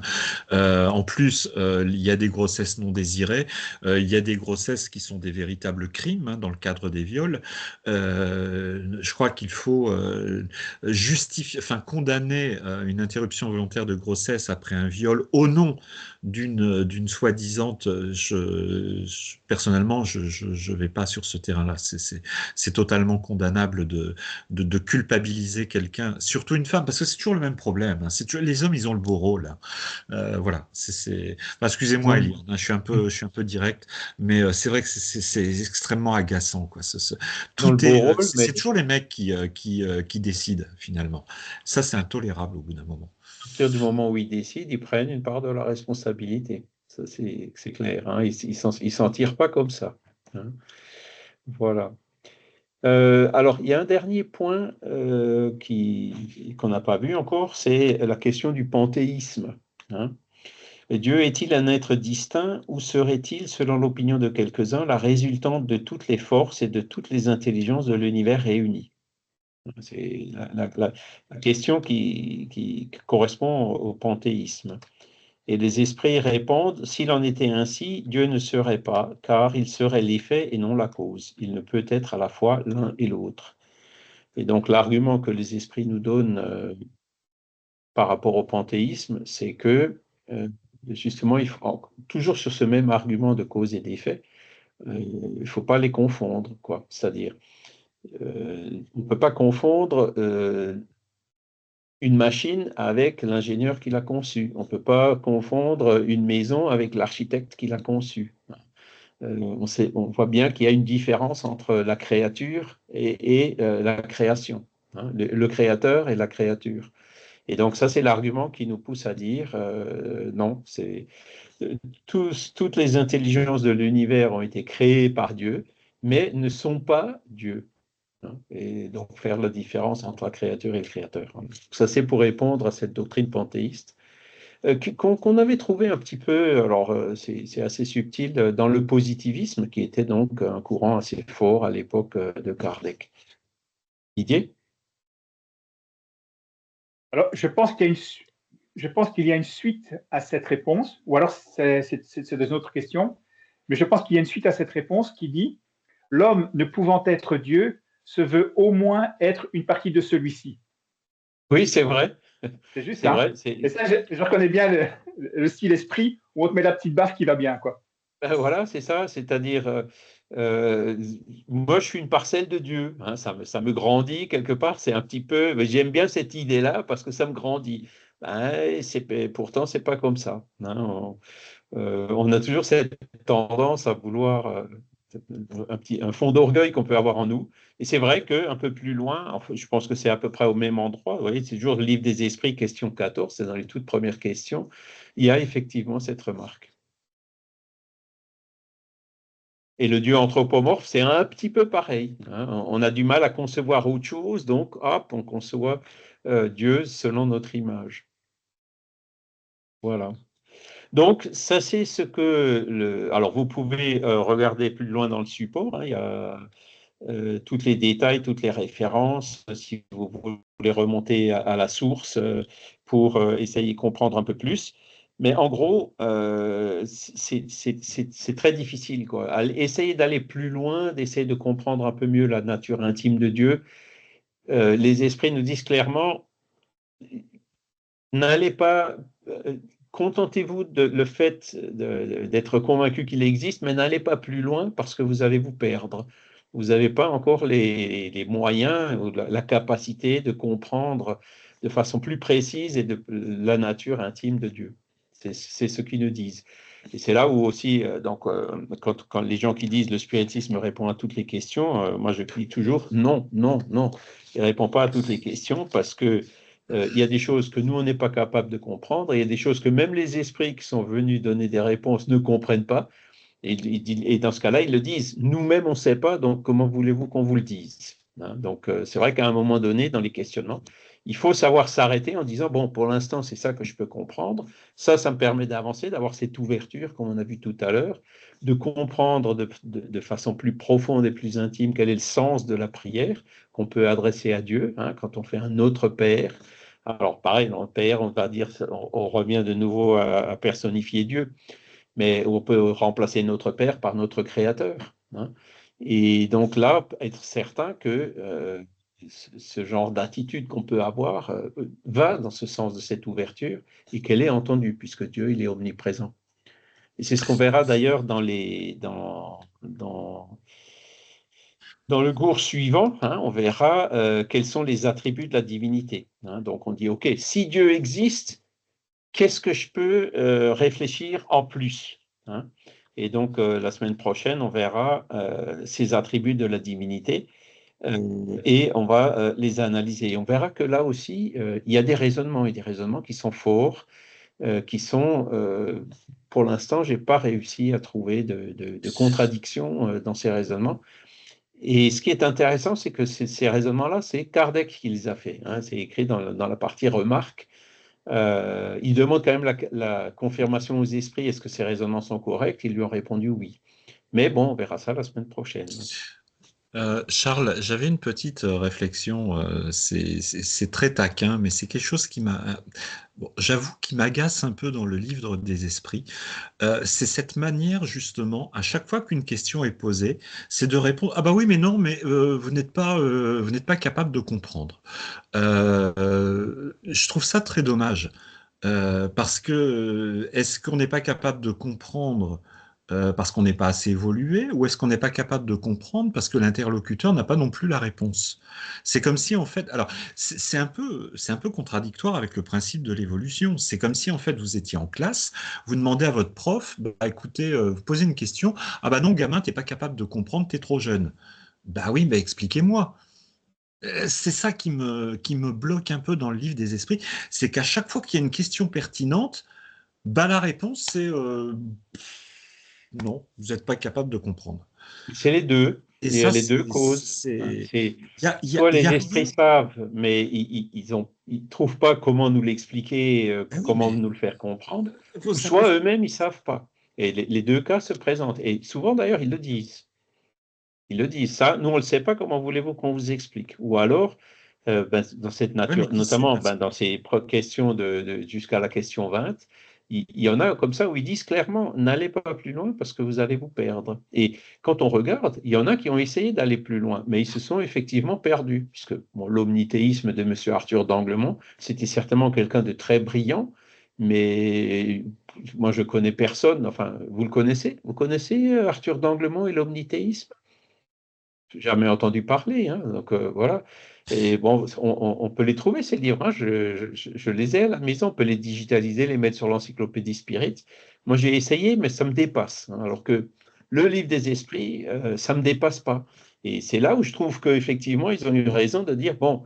En plus, il y a des grossesses non désirées, il y a des grossesses qui sont des véritables crimes hein, dans le cadre des viols. Je crois qu'il faut justifier, enfin condamner une interruption volontaire de grossesse après un viol au nom d'une soi-disant, personnellement, je vais pas sur ce terrain-là. C'est totalement condamnable de culpabiliser quelqu'un, surtout une femme, parce que c'est toujours le même problème. Hein. Les hommes, ils ont le beau rôle. Hein. Voilà. Enfin, excusez-moi, Eliane, hein, je suis un peu direct, mais c'est vrai que c'est extrêmement agaçant, quoi. dans le Tout beau est, rôle, mais c'est toujours les mecs qui décident finalement. Ça, c'est intolérable au bout d'un moment. à partir du moment où ils décident, ils prennent une part de la responsabilité. Ça, c'est clair. Hein. Ils s'en tirent pas comme ça. Hein. Voilà. Alors, il y a un dernier point qu'on n'a pas vu encore, c'est la question du panthéisme. Hein. Et Dieu est-il un être distinct ou serait-il, selon l'opinion de quelques-uns, la résultante de toutes les forces et de toutes les intelligences de l'univers réunies? C'est la question qui correspond au panthéisme. Et les esprits répondent, s'il en était ainsi, Dieu ne serait pas, car il serait l'effet et non la cause. Il ne peut être à la fois l'un et l'autre. Et donc l'argument que les esprits nous donnent par rapport au panthéisme, c'est que justement, toujours sur ce même argument de cause et d'effet, il ne faut pas les confondre, quoi. C'est-à-dire, on ne peut pas confondre une machine avec l'ingénieur qui l'a conçue. On ne peut pas confondre une maison avec l'architecte qui l'a conçue. On voit bien qu'il y a une différence entre la créature et la création, hein, le créateur et la créature. Et donc ça, c'est l'argument qui nous pousse à dire non, toutes les intelligences de l'univers ont été créées par Dieu, mais ne sont pas Dieu, hein. Et donc faire la différence entre la créature et le créateur. Ça, c'est pour répondre à cette doctrine panthéiste qu'on avait trouvé un petit peu, alors c'est assez subtil, dans le positivisme, qui était donc un courant assez fort à l'époque de Kardec. Didier? Alors, je pense qu'il y a une suite à cette réponse, ou alors c'est des autres questions, mais je pense qu'il y a une suite à cette réponse qui dit l'homme ne pouvant être Dieu se veut au moins être une partie de celui-ci. Oui, c'est vrai. C'est juste C'est ça. vrai. Et ça, je reconnais bien le style esprit où on te met la petite baffe qui va bien, quoi. Ben voilà, c'est ça. C'est-à-dire, euh, moi, je suis une parcelle de Dieu, hein, ça me grandit quelque part. C'est un petit peu. Mais j'aime bien cette idée-là parce que ça me grandit. Ben, pourtant, c'est pas comme ça, hein. On a toujours cette tendance à vouloir un fond d'orgueil qu'on peut avoir en nous. Et c'est vrai qu'un peu plus loin, enfin, je pense que c'est à peu près au même endroit, vous voyez, c'est toujours le livre des esprits, question 14, c'est dans les toutes premières questions, il y a effectivement cette remarque. Et le Dieu anthropomorphe, c'est un petit peu pareil, hein. On a du mal à concevoir autre chose, donc hop, on conçoit Dieu selon notre image. Voilà. Donc, ça, c'est ce que... Alors, vous pouvez regarder plus loin dans le support, hein, il y a tous les détails, toutes les références, si vous voulez remonter à la source pour essayer de comprendre un peu plus. Mais en gros, c'est très difficile, quoi. Essayer d'aller plus loin, d'essayer de comprendre un peu mieux la nature intime de Dieu. Les esprits nous disent clairement, n'allez pas, contentez-vous de le fait d'être convaincu qu'il existe, mais n'allez pas plus loin parce que vous allez vous perdre. Vous n'avez pas encore les moyens ou la capacité de comprendre de façon plus précise et de la nature intime de Dieu. C'est ce qu'ils nous disent. Et c'est là où aussi, quand les gens qui disent le spiritisme répond à toutes les questions, moi je dis toujours non, non, non. Il ne répond pas à toutes les questions parce que il y a des choses que nous, on n'est pas capable de comprendre, et il y a des choses que même les esprits qui sont venus donner des réponses ne comprennent pas. Et dans ce cas-là, ils le disent. Nous-mêmes, on ne sait pas, donc comment voulez-vous qu'on vous le dise, hein? Donc, c'est vrai qu'à un moment donné, dans les questionnements, il faut savoir s'arrêter en disant, bon, pour l'instant, c'est ça que je peux comprendre. Ça me permet d'avancer, d'avoir cette ouverture, comme on a vu tout à l'heure, de comprendre de façon plus profonde et plus intime quel est le sens de la prière qu'on peut adresser à Dieu, hein, quand on fait un autre Père. Alors, pareil, dans le Père, on va dire, on revient de nouveau à personnifier Dieu, mais on peut remplacer notre Père par notre Créateur, hein. Et donc là, être certain que ce genre d'attitude qu'on peut avoir va dans ce sens de cette ouverture et qu'elle est entendue, puisque Dieu, il est omniprésent. Et c'est ce qu'on verra d'ailleurs dans le cours suivant, hein, on verra quels sont les attributs de la divinité, hein. Donc on dit, OK, si Dieu existe, qu'est-ce que je peux réfléchir en plus, hein? Et donc, la semaine prochaine, on verra ces attributs de la divinité et on va les analyser. Et on verra que là aussi, il y a des raisonnements et des raisonnements qui sont forts, qui sont, pour l'instant, je n'ai pas réussi à trouver de contradiction dans ces raisonnements. Et ce qui est intéressant, c'est que ces raisonnements-là, c'est Kardec qui les a fait, hein. C'est écrit dans la partie remarques. Il demande quand même la confirmation aux esprits, est-ce que ces raisonnements sont corrects? Ils lui ont répondu oui. Mais bon, on verra ça la semaine prochaine. Charles, j'avais une petite réflexion. C'est très taquin, mais c'est quelque chose qui bon, j'avoue, qui m'agace un peu dans le livre des esprits. C'est cette manière, justement, à chaque fois qu'une question est posée, c'est de répondre, ah bah oui, mais non, mais vous n'êtes pas capable de comprendre. Je trouve ça très dommage. Parce que est-ce qu'on n'est pas capable de comprendre parce qu'on n'est pas assez évolué, ou est-ce qu'on n'est pas capable de comprendre parce que l'interlocuteur n'a pas non plus la réponse? C'est comme si, en fait, alors, c'est un peu contradictoire avec le principe de l'évolution. C'est comme si, en fait, vous étiez en classe, vous demandez à votre prof, bah, écoutez, vous posez une question, ah bah non, gamin, t'es pas capable de comprendre, t'es trop jeune. Bah oui, bah expliquez-moi. C'est ça qui me bloque un peu dans le livre des esprits, c'est qu'à chaque fois qu'il y a une question pertinente, bah la réponse c'est non, vous n'êtes pas capable de comprendre. C'est les deux. Et Il y a ça, les deux causes, hein. C'est soit y les a esprits rien. savent, mais ils trouvent pas comment nous l'expliquer, Ben oui, comment mais nous le faire comprendre, vos ou soit simplifications. eux-mêmes ils savent pas. Et les deux cas se présentent. Et souvent d'ailleurs ils le disent. Ils le disent. Ça, nous on le sait pas. Comment voulez-vous qu'on vous explique? Ou alors dans cette Ouais, mais nature, qui sait notamment parce dans ces questions jusqu'à la question 20, il y en a comme ça où ils disent clairement, n'allez pas plus loin parce que vous allez vous perdre. Et quand on regarde, il y en a qui ont essayé d'aller plus loin, mais ils se sont effectivement perdus, puisque bon, l'omnitéisme de M. Arthur d'Anglemont, c'était certainement quelqu'un de très brillant, mais moi je connais personne, enfin, vous le connaissez? Vous connaissez Arthur d'Anglemont et l'omnitéisme? Jamais entendu parler, hein, donc voilà. Et bon, on peut les trouver, ces livres, hein, je les ai à la maison, on peut les digitaliser, les mettre sur l'encyclopédie Spirit. Moi, j'ai essayé, mais ça me dépasse, hein, alors que le livre des esprits, ça me dépasse pas. Et c'est là où je trouve qu'effectivement, ils ont eu raison de dire, bon,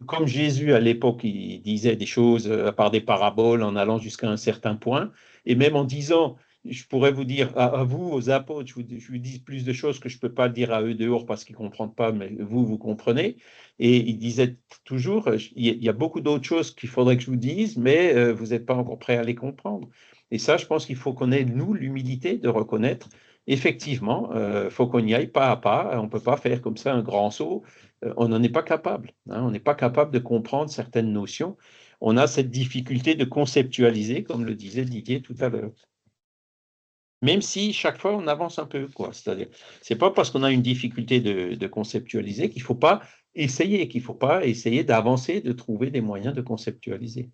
comme Jésus à l'époque, il disait des choses par des paraboles en allant jusqu'à un certain point, et même en disant, je pourrais vous dire à vous, aux apôtres, je vous dis plus de choses que je ne peux pas dire à eux dehors parce qu'ils ne comprennent pas, mais vous, vous comprenez. Et il disait toujours, il y a beaucoup d'autres choses qu'il faudrait que je vous dise, mais vous n'êtes pas encore prêt à les comprendre. Et ça, je pense qu'il faut qu'on ait, nous, l'humilité de reconnaître, effectivement, il faut qu'on y aille pas à pas, on ne peut pas faire comme ça un grand saut, on n'en est pas capable, hein, on n'est pas capable de comprendre certaines notions. On a cette difficulté de conceptualiser, comme le disait Didier tout à l'heure. Même si chaque fois on avance un peu, quoi. C'est-à-dire, c'est pas parce qu'on a une difficulté de conceptualiser qu'il faut pas essayer, qu'il faut pas essayer d'avancer, de trouver des moyens de conceptualiser.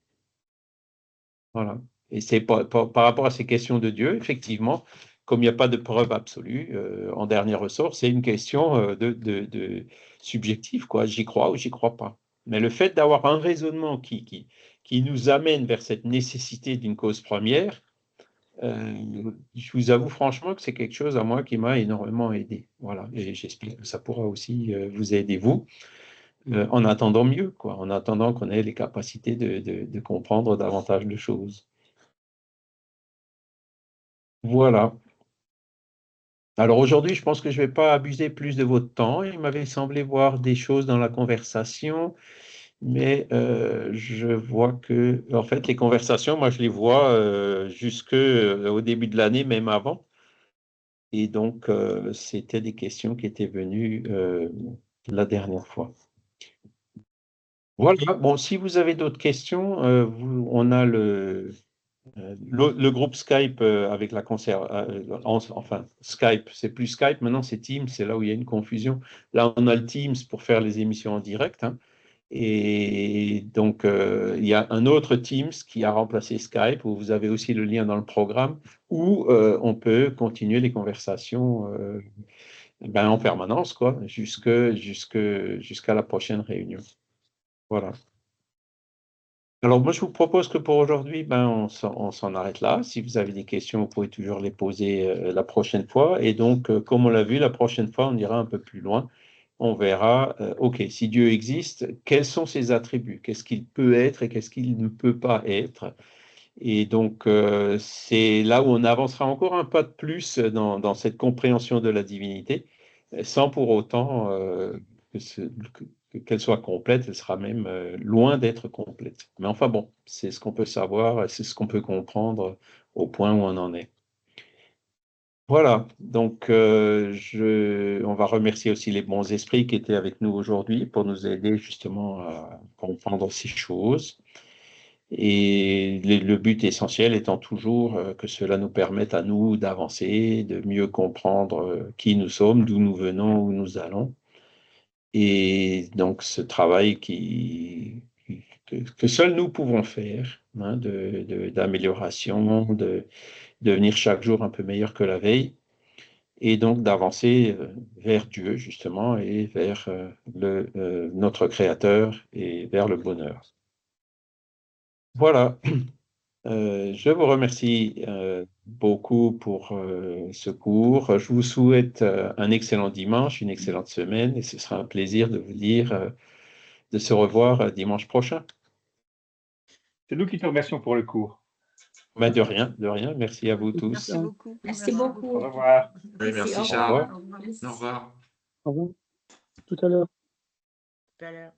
Voilà. Et c'est par rapport à ces questions de Dieu, effectivement, comme il n'y a pas de preuve absolue, en dernier ressort, c'est une question de subjective, quoi. J'y crois ou j'y crois pas. Mais le fait d'avoir un raisonnement qui nous amène vers cette nécessité d'une cause première, je vous avoue franchement que c'est quelque chose à moi qui m'a énormément aidé. Voilà, et j'espère que ça pourra aussi vous aider, vous, en attendant mieux, quoi, en attendant qu'on ait les capacités de comprendre davantage de choses. Voilà. Alors aujourd'hui, je pense que je ne vais pas abuser plus de votre temps. Il m'avait semblé voir des choses dans la conversation, mais je vois que, en fait, les conversations, moi, je les vois jusque au début de l'année, même avant. Et donc, c'était des questions qui étaient venues la dernière fois. Voilà. Bon, si vous avez d'autres questions, on a le groupe Skype avec la enfin, Skype, c'est plus Skype, maintenant c'est Teams, c'est là où il y a une confusion. Là, on a le Teams pour faire les émissions en direct, hein. Et donc, il y a un autre Teams qui a remplacé Skype, où vous avez aussi le lien dans le programme, où on peut continuer les conversations en permanence, quoi, jusqu'à la prochaine réunion. Voilà. Alors, moi, je vous propose que pour aujourd'hui, on s'en arrête là. Si vous avez des questions, vous pouvez toujours les poser la prochaine fois. Et donc, comme on l'a vu, la prochaine fois, on ira un peu plus loin. On verra, OK, si Dieu existe, quels sont ses attributs? Qu'est-ce qu'il peut être et qu'est-ce qu'il ne peut pas être? Et donc, c'est là où on avancera encore un pas de plus dans cette compréhension de la divinité, sans pour autant qu'elle soit complète, elle sera même loin d'être complète. Mais enfin bon, c'est ce qu'on peut savoir, c'est ce qu'on peut comprendre au point où on en est. Voilà, donc on va remercier aussi les bons esprits qui étaient avec nous aujourd'hui pour nous aider justement à comprendre ces choses. Et le but essentiel étant toujours que cela nous permette à nous d'avancer, de mieux comprendre qui nous sommes, d'où nous venons, où nous allons. Et donc ce travail que seuls nous pouvons faire, hein, d'amélioration, de devenir chaque jour un peu meilleur que la veille, et donc d'avancer vers Dieu, justement, et vers notre Créateur et vers le bonheur. Voilà. Je vous remercie beaucoup pour ce cours. Je vous souhaite un excellent dimanche, une excellente semaine, et ce sera un plaisir de vous dire de se revoir dimanche prochain. C'est nous qui te remercions pour le cours. Mais de rien, de rien. Merci à vous tous. Merci beaucoup. Merci beaucoup. Au revoir. Oui, merci au Charles. revoir. Au revoir. Au revoir. Tout à l'heure. Tout à l'heure.